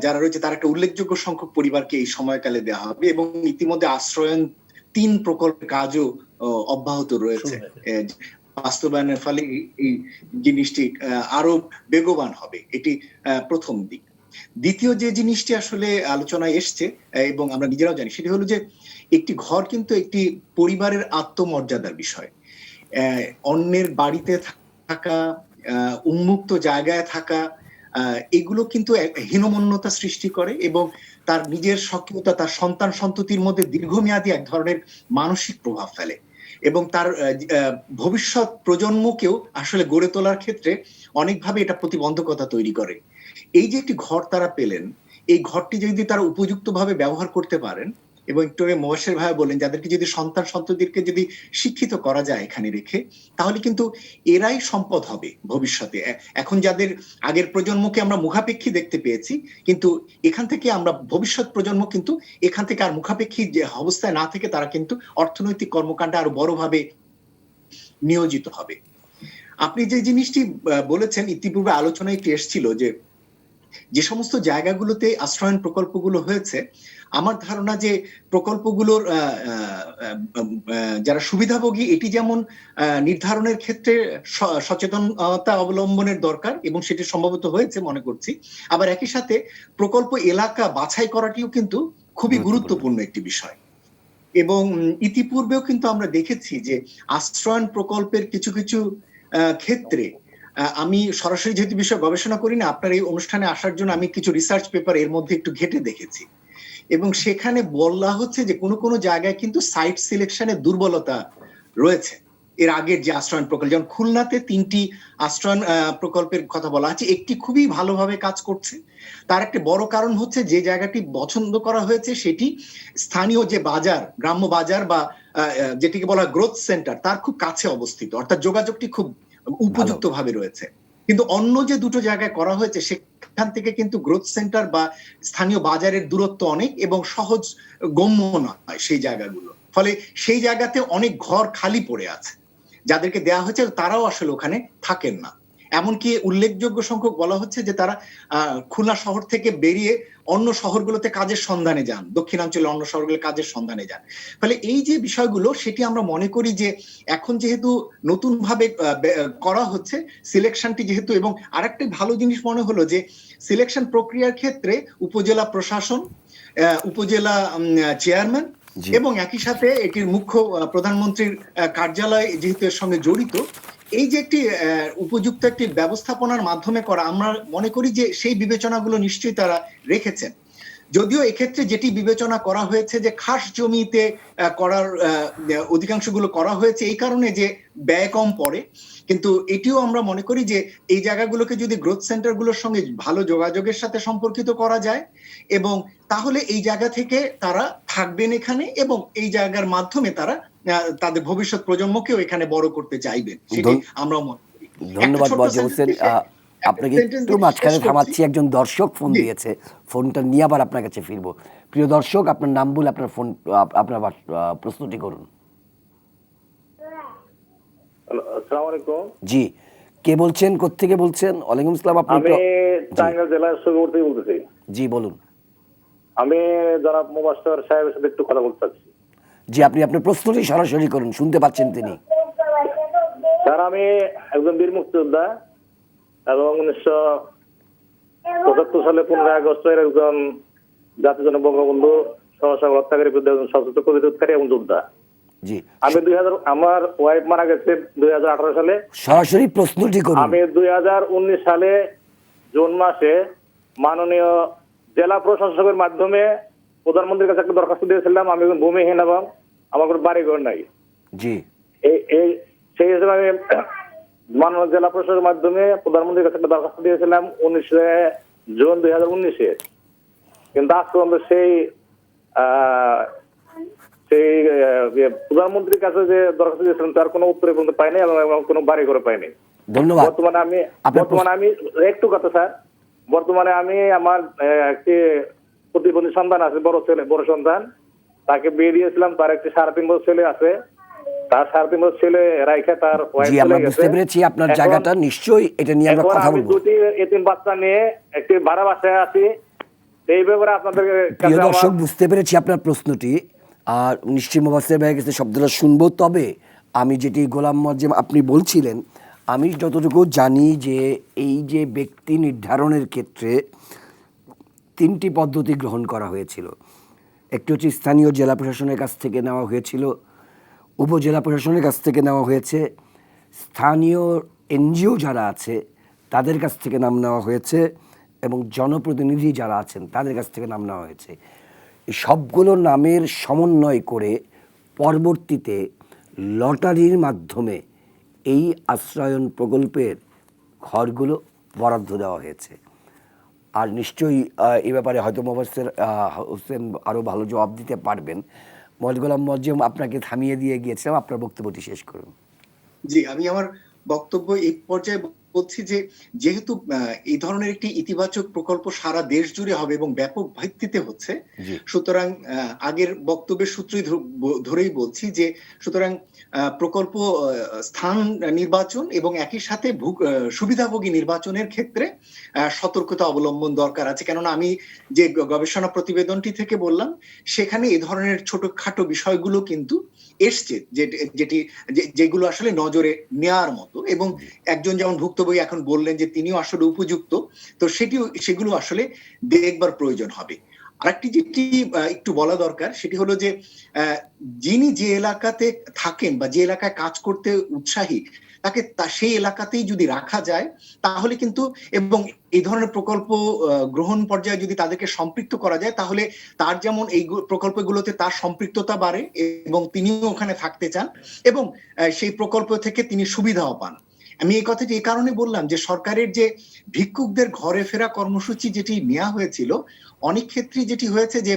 যারা রয়েছে তার একটা উল্লেখযোগ্য সংখ্যক পরিবারকে এই সময়কালে দেওয়া হবে, এবং ইতিমধ্যে আশ্রয়ন 3 প্রকল্পের কাজও অব্যাহত রয়েছে। বাস্তবায়নের ফলে এই জিনিসটি আরো বেগবান হবে, এটি প্রথম দিক। দ্বিতীয় যে জিনিসটি আসলে আলোচনায় এসছে এবং আমরা নিজেরাও জানি, সেটি হলো যে একটি ঘর কিন্তু একটি পরিবারের আত্মমর্যাদার বিষয়। অন্যের বাড়িতে থাকা, উন্মুক্ত জায়গায় থাকা, এগুলো কিন্তু হীনমন্যতা সৃষ্টি করে এবং তার নিজের সক্রিয়তা, তার সন্তান সন্ততির মধ্যে দীর্ঘমেয়াদী এক ধরনের মানসিক প্রভাব ফেলে, এবং তার ভবিষ্যৎ প্রজন্মকেও আসলে গড়ে তোলার ক্ষেত্রে অনেকভাবে এটা প্রতিবন্ধকতা তৈরি করে। এই যে একটি ঘর তারা পেলেন, এই ঘরটি যদি তারা উপযুক্তভাবে ব্যবহার করতে পারেন, এবং একটু মোবাশ্বের ভাই বলেন যাদেরকে যদি সন্তান সন্ততিকে যদি শিক্ষিত করা যায় এখানে রেখে, তাহলে কিন্তু এরাই সম্পদ হবে ভবিষ্যতে। এখন যাদের আগের প্রজন্মকে আমরা মুখাপেক্ষী দেখতে পেয়েছি, কিন্তু এখান থেকে আমরা ভবিষ্যৎ প্রজন্ম কিন্তু এখান থেকে আর মুখাপেক্ষী যে অবস্থায় না থেকে তারা কিন্তু অর্থনৈতিক কর্মকাণ্ডে আরো বড়ভাবে নিয়োজিত হবে। আপনি যে জিনিসটি বলেছেন, ইতিপূর্বে আলোচনায় এটি এসেছিল যে সমস্ত জায়গাগুলোতে আশ্রয়ন প্রকল্পগুলো হয়েছে, আমার ধারণা যে প্রকল্পগুলোর যারা সুবিধাভোগী এটি যেমন নির্ধারণের ক্ষেত্রে সচেতনতা অবলম্বনের দরকার, এবং সেটি সম্ভবত হয়েছে মনে করছি। আবার একই সাথে প্রকল্প এলাকা বাছাই করাটিও কিন্তু খুবই গুরুত্বপূর্ণ একটি বিষয়। এবং ইতিপূর্বেও কিন্তু আমরা দেখেছি যে আশ্রয়ন প্রকল্পের কিছু কিছু ক্ষেত্রে, আমি সরাসরি যেহেতু বিষয়ে গবেষণা করি না, আপনার এই অনুষ্ঠানে আসার জন্য আমি কিছু রিসার্চ পেপার এর মধ্যে একটু ঘেটে দেখেছি, এবং সেখানে বলা হচ্ছে যে কোনো কোনো জায়গায় কিন্তু সাইট সিলেকশনের দুর্বলতা রয়েছে। এর আগের যে আশ্রয়ন প্রকল্প, যেমন খুলনাতে 3টি আশ্রয়ন প্রকল্পের কথা বলা আছে, একটি খুবই ভালোভাবে কাজ করছে। তার একটা বড় কারণ হচ্ছে যে জায়গাটি পছন্দ করা হয়েছে সেটি স্থানীয় যে বাজার, গ্রাম্য বাজার বা যেটিকে বলা গ্রোথ সেন্টার, তার খুব কাছে অবস্থিত, অর্থাৎ যোগাযোগটি খুব উপযুক্ত ভাবে রয়েছে। কিন্তু অন্য যে দুটো জায়গায় করা হয়েছে সেখান থেকে কিন্তু গ্রোথ সেন্টার বা স্থানীয় বাজারের দূরত্ব অনেক, এবং সহজ গম্য নয় সেই জায়গাগুলো। ফলে সেই জায়গাতে অনেক ঘর খালি পড়ে আছে, যাদেরকে দেওয়া হয়েছে তারাও আসলে ওখানে থাকেন না। এমনকি উল্লেখযোগ্য সংখ্যক বলা হচ্ছে যে তারা খুলনা শহর থেকে বেরিয়ে অন্য শহরগুলোতে কাজের সন্ধানে যান, দক্ষিণাঞ্চলে অন্য শহরগুলো কাজের সন্ধানে যান। ফলে এই যে বিষয়গুলো, সেটি আমরা মনে করি যে এখন যেহেতু নতুন ভাবে করা হচ্ছে সিলেকশনটি যেহেতু, এবং আরেকটা ভালো জিনিস মনে হলো যে সিলেকশন প্রক্রিয়ার ক্ষেত্রে উপজেলা প্রশাসন, উপজেলা চেয়ারম্যান এবং একই সাথে এটির মুখ্য প্রধানমন্ত্রীর কার্যালয় যেহেতু এর সঙ্গে জড়িত, এই যে একটি উপযুক্ত একটি ব্যবস্থাপনার মাধ্যমে করা, আমরা মনে করি যে সেই বিবেচনাগুলো নিশ্চয়ই তারা রেখেছেন। যদিও এক্ষেত্রে যেটি বিবেচনা করা হয়েছে যে খাস জমিতে করার অধিকাংশগুলো করা হয়েছে এই কারণে যে ব্যয় কম পড়ে, কিন্তু এটিও আমরা মনে করি যে এই জায়গাগুলোকে যদি গ্রোথ সেন্টারগুলোর সঙ্গে ভালো যোগাযোগের সাথে সম্পর্কিত করা যায়, এবং তাহলে এই জায়গা থেকে তারা থাকবেন এখানে এবং এই জায়গার মাধ্যমে তারা তাদের ভবিষ্যৎ প্রজন্মকেও এখানে বড় করতে চাইবেন, সেটি আমরা মনে করি। ধন্যবাদ মোয়াজ্জেম হোসেন, আপনাকে একটু মাঝখানে থামাচ্ছি, একজন দর্শক ফোন দিয়েছে, ফোনটা নিয়ে আবার আপনার কাছে ফিরবো। প্রিয় দর্শক, আপনার নাম বলে আপনার ফোন, আপনার প্রশ্নটি করুন। আসসালামু আলাইকুম। জি, কে বলছেন, কোত্থেকে বলছেন? ওয়ালাইকুম আসসালাম। আপনি আমি টাঙ্গাইল জেলার সুগর থেকে বলতেছি। জি বলুন। আমি জনাব মুবাশশির সাহেবের সাথে একটু কথা বলতে চাচ্ছি। জি, আপনি আপনার প্রশ্নটি সরাসরি করুন, শুনতে পাচ্ছেন তিনি। স্যার, আমি একজন বীর মুক্তিযোদ্ধা এবং 1975 সালে 15 আগস্টের একজন জাতির জনক বঙ্গবন্ধু সহসাগর হত্যাকারীর বিরুদ্ধে একজন সশস্ত্র প্রতিরোধকারী এবং যোদ্ধা। জি, আমি আমার ওয়াইফ মারা গেছে 2018 সালে। সরাসরি প্রশ্নটি করুন। আমি 2019 সালে জুন মাসে মাননীয় জেলা প্রশাসকের মাধ্যমে প্রধানমন্ত্রীর কাছে একটা দরখাস্ত দিয়েছিলাম। আমি একজন ভূমিহীন এবং আমার কোনো বাড়িঘর নাই। জি, সেই হিসেবে আমি মাননীয় জেলা প্রশাসকের মাধ্যমে প্রধানমন্ত্রীর কাছে একটা দরখাস্ত দিয়েছিলাম 19 জুন 2019-এ। কিন্তু আজ পর্যন্ত সেই প্রধানমন্ত্রীর কাছে যে দরখাস্ত দিয়েছিলাম তার কোনো উত্তর পর্যন্ত পাইনি এবং কোনো বাড়ি ঘরে পাইনি। ধন্যবাদ। বর্তমানে আমি একটু কথা স্যার, বর্তমানে আমি আমার একটি প্রতিবন্ধী সন্তান আছে, বড় সন্তান, তাকে বিয়ে দিয়েছিলাম। তার একটি 3.5 বছর ছেলে আছে। তার 3.5 বছর ছেলে রাইখা তার ওয়াইফ জি, আমরা চলে বুঝতে গেছে। পেরেছি আপনার জায়গাটা, নিশ্চয়ই এটা নিয়ে আমরা কথা আমি বলবো। 2টি এতিম বাচ্চা নিয়ে একটি ভাড়া বাসায় আছি। এই ব্যাপারে আপনাদের প্রিয় কাছে দর্শক, বুঝতে পেরেছি আপনার প্রশ্নটি, আর নিশ্চয়ই মুবাশশির ভাইয়ের কাছে শব্দটা শুনবো। তবে আমি যেটি গোলাম মোয়াজ্জেম আপনি বলছিলেন, আমি যতটুকু জানি যে এই যে ব্যক্তি নির্ধারণের ক্ষেত্রে 3টি পদ্ধতি গ্রহণ করা হয়েছিল। একটি হচ্ছে স্থানীয় জেলা প্রশাসনের কাছ থেকে নেওয়া হয়েছিল, উপজেলা প্রশাসনের কাছ থেকে নেওয়া হয়েছে, স্থানীয় এনজিও যারা আছে তাদের কাছ থেকে নাম নেওয়া হয়েছে, এবং জনপ্রতিনিধি যারা আছেন তাদের কাছ থেকে নাম নেওয়া হয়েছে। এই সবগুলো নামের সমন্বয় করে পরবর্তীতে লটারির মাধ্যমে এই আশ্রয়ন প্রকল্পের ঘরগুলো বরাদ্দ দেওয়া হয়েছে। আর নিশ্চয়ই এই ব্যাপারে হয়তো মুবাশশির হোসেন আরও ভালো জবাব দিতে পারবেন। গোলাম মোয়াজ্জেম, আপনাকে থামিয়ে দিয়ে গিয়েছিলাম, আপনার বক্তব্যটি শেষ করুন। জি, আমি আমার বক্তব্য এই পর্যায়ে বলছি যে যেহেতু এই ধরনের একটি ইতিবাচক প্রকল্প সারা দেশ জুড়ে হবে এবং ব্যাপক ভিত্তিতে হচ্ছে, সুতরাং আগের বক্তব্যের সূত্রই ধরেই বলছি যে সুতরাং প্রকল্প স্থান নির্বাচন এবং একই সাথে সুবিধাভোগী নির্বাচনের ক্ষেত্রে সতর্কতা অবলম্বন দরকার আছে। কেননা আমি যে গবেষণা প্রতিবেদনটি থেকে বললাম সেখানে এই ধরনের ছোটখাটো বিষয়গুলো কিন্তু এসছে, যেগুলো আসলে নজরে নেওয়ার মতো, এবং একজন যেমন ভুক্তভোগী এখন বললেন যে তিনিও আসলে উপযুক্ত, তো সেগুলো আসলে দেখবার প্রয়োজন হবে। আরেকটি যেটি একটু বলা দরকার সেটি হলো যে যিনি যে এলাকাতে থাকেন বা যে এলাকায় কাজ করতে উৎসাহী তাকে সেই এলাকাতেই যদি রাখা যায় তাহলে কিন্তু, এবং এই ধরনের প্রকল্প গ্রহণ পর্যায়ে যদি তাদেরকে সম্পৃক্ত করা যায় তাহলে তার যেমন এই প্রকল্পগুলোতে তার সম্পৃক্ততা বাড়ে এবং তিনিও ওখানে থাকতে চান এবং সেই প্রকল্প থেকে তিনি সুবিধাও পান। আমি এই কথাটি এই কারণে বললাম যে সরকারের যে ভিক্ষুকদের ঘরে ফেরা কর্মসূচি যেটি নেওয়া হয়েছিল, অনেক ক্ষেত্রে যেটি হয়েছে যে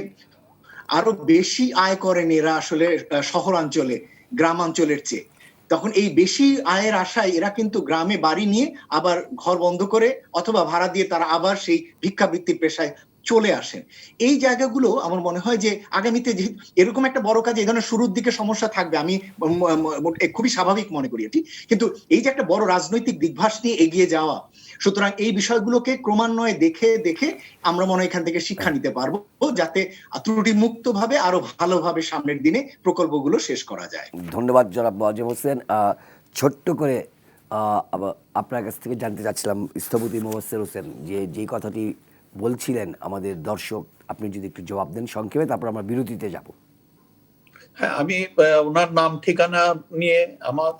আরো বেশি আয় করেন এরা আসলে শহরাঞ্চলে গ্রামাঞ্চলের চেয়ে। তখন এই বেশি আয়ের আশায় এরা কিন্তু গ্রামে বাড়ি নিয়ে আবার ঘর বন্ধ করে অথবা ভাড়া দিয়ে তারা আবার সেই ভিক্ষাবৃত্তির পেশায় চলে আসেন। এই জায়গাগুলো আমার মনে হয় যে আগামীতে যে এরকম একটা বড় কাজ, এই ধরনের শুরুর দিকে সমস্যা থাকবে, আমি খুবই স্বাভাবিক মনে করি এটি। কিন্তু এই যে একটা বড় রাজনৈতিক দিগ্ভাস নিয়ে এগিয়ে যাওয়া, সুতরাং এই বিষয়গুলোকে ক্রমান্বয়ে দেখে দেখে আমরা মনে হয় এখান থেকে শিক্ষা নিতে পারবো, যাতে ত্রুটি মুক্ত ভাবে আরো ভালোভাবে সামনের দিনে প্রকল্পগুলো শেষ করা যায়। ধন্যবাদ জনাব মোয়াজ্জেম হোসেন। ছোট্ট করে আপনার কাছ থেকে জানতে চাচ্ছিলাম স্থপতি মোবাশ্বের হোসেন, যেই কথাটি বলছিলেন আমাদের দর্শক, আপনি যদি একটু জবাব দেন সংক্ষেপে, তারপর আমরা বিরতিতে যাব। হ্যাঁ, আমি ওনার নাম ঠিকানা নিয়ে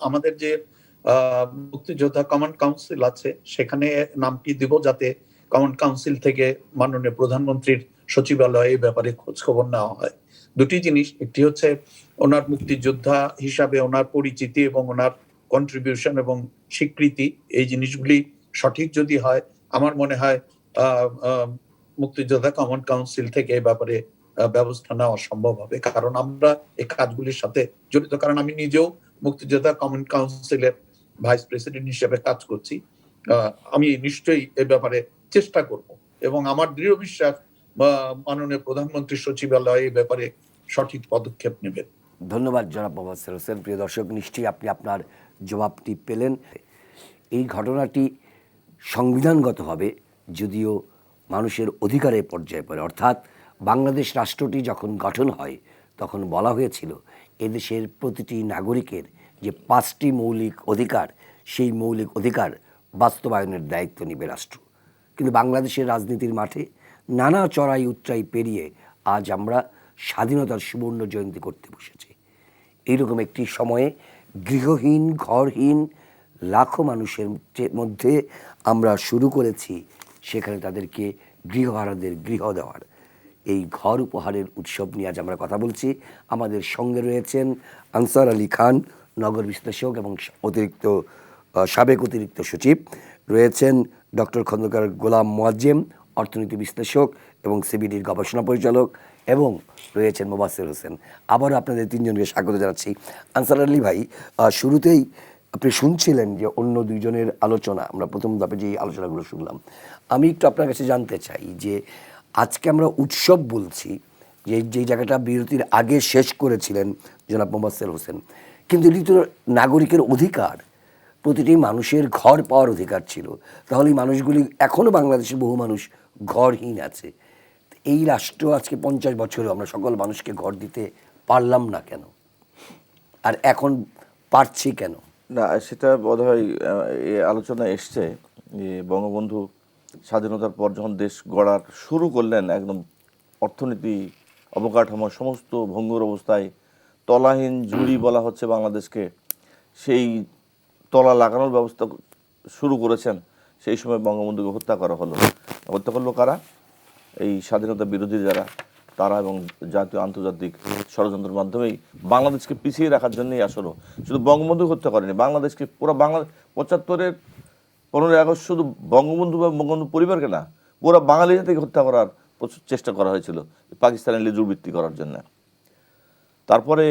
আমাদের যে মুক্তিযোদ্ধা কমান্ড কাউন্সিল আছে সেখানে নামটি দিব, যাতে কমান্ড কাউন্সিল থেকে মাননীয় প্রধানমন্ত্রীর সচিবালয়ে এই ব্যাপারে খোঁজ খবর নেওয়া হয়। দুটি জিনিস, একটি হচ্ছে ওনার মুক্তিযোদ্ধা হিসাবে ওনার পরিচিতি এবং ওনার কন্ট্রিবিউশন এবং স্বীকৃতি, এই জিনিসগুলি সঠিক যদি হয় আমার মনে হয় মুক্তিযোদ্ধা কমান্ড কাউন্সিল থেকে এই ব্যাপারে ব্যবস্থা নেওয়া সম্ভব হবে, কারণ আমরা এই কাজগুলির সাথে জড়িত। কারণ আমি নিজেও মুক্তিযোদ্ধা কমান্ড কাউন্সিলের ভাইস প্রেসিডেন্ট হিসেবে কাজ করছি। আমি নিশ্চয়ই এ ব্যাপারে চেষ্টা করব এবং আমার দৃঢ় বিশ্বাস মাননীয় প্রধানমন্ত্রী সচিবালয় এই ব্যাপারে সঠিক পদক্ষেপ নেবেন। ধন্যবাদ জনাব মোবাশ্বের হোসেন। প্রিয় দর্শক, নিশ্চয়ই আপনি আপনার জবাবটি পেলেন। এই ঘটনাটি সংবিধানগতভাবে যদিও মানুষের অধিকারের পর্যায়ে পড়ে, অর্থাৎ বাংলাদেশ রাষ্ট্রটি যখন গঠন হয় তখন বলা হয়েছিল এদেশের প্রতিটি নাগরিকের যে 5টি মৌলিক অধিকার, সেই মৌলিক অধিকার বাস্তবায়নের দায়িত্ব নেবে রাষ্ট্র। কিন্তু বাংলাদেশের রাজনীতির মাঠে নানা চড়াই উতরাই পেরিয়ে আজ আমরা স্বাধীনতার সুবর্ণ জয়ন্তী করতে বসেছি। এইরকম একটি সময়ে গৃহহীন, ঘরহীন লাখো মানুষের মধ্যে আমরা শুরু করেছি সেখানে তাদেরকে গৃহহারাদের গৃহ দেওয়ার এই ঘর উপহারের উৎসব নিয়ে আজ আমরা কথা বলছি। আমাদের সঙ্গে রয়েছেন আনসার আলী খান, নগর বিশ্লেষক এবং সাবেক অতিরিক্ত সচিব, রয়েছেন ডক্টর খন্দকার গোলাম মোয়াজ্জেম, অর্থনীতি বিশ্লেষক এবং সিবিডির গবেষণা পরিচালক, এবং রয়েছেন মোবাশ্বের হোসেন। আবারও আপনাদের তিনজনকে স্বাগত জানাচ্ছি। আনসার আলী ভাই, শুরুতেই আপনি শুনছিলেন যে অন্য দুইজনের আলোচনা, আমরা প্রথম ধাপে যে আলোচনাগুলো শুনলাম, আমি একটু আপনার কাছে জানতে চাই যে আজকে আমরা উৎসব বলছি, যেই জায়গাটা বিরতির আগে শেষ করেছিলেন জনাব মোবাশ্বের হোসেন, কিন্তু এটি তো নাগরিকের অধিকার, প্রতিটি মানুষের ঘর পাওয়ার অধিকার ছিল। তাহলে এই মানুষগুলি, এখনও বাংলাদেশের বহু মানুষ ঘরহীন আছে। এই রাষ্ট্র আজকে 50 বছরেও আমরা সকল মানুষকে ঘর দিতে পারলাম না কেন, আর এখন পারছি কেন? না, সেটা বোধহয় এই আলোচনা এসছে যে বঙ্গবন্ধু স্বাধীনতার পর যখন দেশ গড়ার শুরু করলেন, একদম অর্থনীতি, অবকাঠামো সমস্ত ভঙ্গুর অবস্থায় তলাহীন ঝুড়ি বলা হচ্ছে বাংলাদেশকে, সেই তলা লাগানোর ব্যবস্থা শুরু করেছেন। সেই সময় বঙ্গবন্ধুকে হত্যা করা হলো। হত্যা করলো কারা? এই স্বাধীনতা বিরোধী যারা, তারা, এবং জাতীয় আন্তর্জাতিক ষড়যন্ত্রের মাধ্যমেই বাংলাদেশকে পিছিয়ে রাখার জন্যই আসলো। শুধু বঙ্গবন্ধু হত্যা করেনি, বাংলাদেশকে পুরো 75-এর 15ই আগস্ট শুধু বঙ্গবন্ধু বা বঙ্গবন্ধু পরিবারকে না, পুরো বাঙালি জাতিকে হত্যা করার চেষ্টা করা হয়েছিল পাকিস্তানের লেজুরবৃত্তি করার জন্য। তারপরে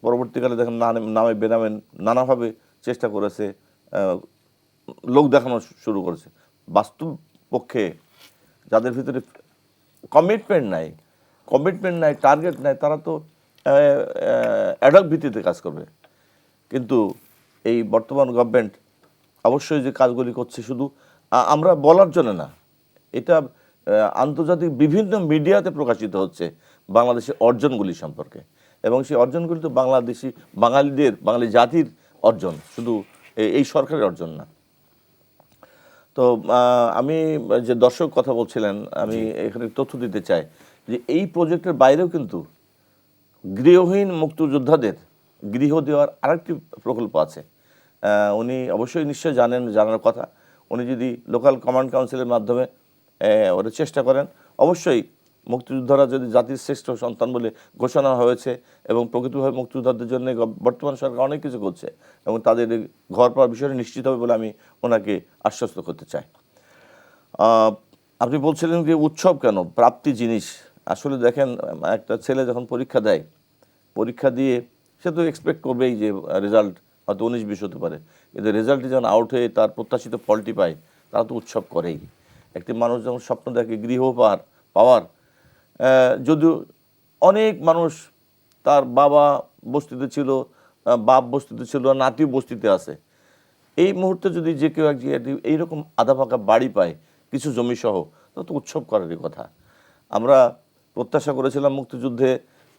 পরবর্তীকালে দেখেন নামে বেনামে নানাভাবে চেষ্টা করেছে, লোক দেখানো শুরু করেছে। বাস্তব পক্ষে যাদের ভিতরে কমিটমেন্ট নাই, টার্গেট নাই, তারা তো অ্যাডক ভিত্তিতে কাজ করবে। কিন্তু এই বর্তমান গভর্নমেন্ট অবশ্যই যে কাজগুলি করছে শুধু আমরা বলার জন্য না, এটা আন্তর্জাতিক বিভিন্ন মিডিয়াতে প্রকাশিত হচ্ছে বাংলাদেশের অর্জনগুলি সম্পর্কে, এবং সেই অর্জনগুলি তো বাঙালি জাতির অর্জন, শুধু এই সরকারের অর্জন না। তো আমি যে দর্শক কথা বলছিলেন, আমি এখানে তথ্য দিতে চাই যে এই প্রজেক্টের বাইরেও কিন্তু গৃহহীন মুক্তিযোদ্ধাদের গৃহ দেওয়ার আরেকটি প্রকল্প আছে। উনি অবশ্যই নিশ্চয়ই জানার কথা। উনি যদি লোকাল কমান্ড কাউন্সিলের মাধ্যমে ওটা চেষ্টা করেন, অবশ্যই মুক্তিযোদ্ধারা যদি জাতির শ্রেষ্ঠ সন্তান বলে ঘোষণা হয়েছে এবং প্রকৃতভাবে মুক্তিযোদ্ধাদের জন্য বর্তমান সরকার অনেক কিছু করছে এবং তাদের ঘর পাওয়ার বিষয়টি নিশ্চিত হবে বলে আমি ওনাকে আশ্বস্ত করতে চাই। আপনি বলছিলেন যে উৎসব কেন, প্রাপ্তি জিনিস। আসলে দেখেন, একটা ছেলে যখন পরীক্ষা দিয়ে সে তো এক্সপেক্ট করবেই যে রেজাল্ট হয়তো 19-20 হতে পারে, কিন্তু রেজাল্টে যখন আউট হয়ে তার প্রত্যাশিত ফলটি পায়, তারা তো উৎসব করেই। একটি মানুষ যখন স্বপ্ন দেখে গৃহ পাওয়ার, পাওয়ার, যদিও অনেক মানুষ তার বাবা বস্তিতে ছিল, বাপ বস্তিতে ছিল, নাতিও বস্তিতে আছে, এই মুহূর্তে যদি যে কেউ এইরকম আধা ফাঁকা বাড়ি পায় কিছু জমি সহ, তো উৎসব করারই কথা। আমরা প্রত্যাশা করেছিলাম মুক্তিযুদ্ধে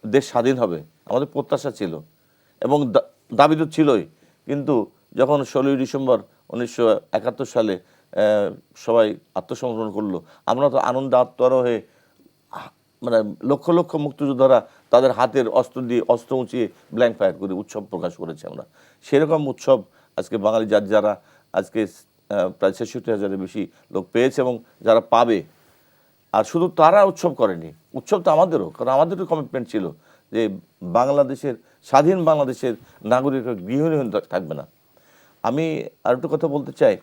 দেশ স্বাধীন হবে, আমাদের প্রত্যাশা ছিল এবং দাবি তো ছিলই, কিন্তু যখন 16ই ডিসেম্বর 1971 সালে সবাই আত্মসমর্পণ করলো, আমরা তো আনন্দে আত্মহারা হয়ে মানে লক্ষ লক্ষ মুক্তিযোদ্ধারা তাদের হাতের অস্ত্র দিয়ে অস্ত্র উঁচিয়ে ব্ল্যাঙ্ক ফায়ার করে উৎসব প্রকাশ করেছে। আমরা সেরকম উৎসব আজকে বাঙালি যারা আজকে প্রায় 66,000-এর বেশি লোক পেয়েছে এবং যারা পাবে, আর শুধু তারা উৎসব করেনি, উৎসব তো আমাদেরও, কারণ আমাদেরও কমিটমেন্ট ছিল যে বাংলাদেশের স্বাধীন বাংলাদেশের নাগরিক গৃহহীন থাকবে না। আমি আরেকটু কথা বলতে চাই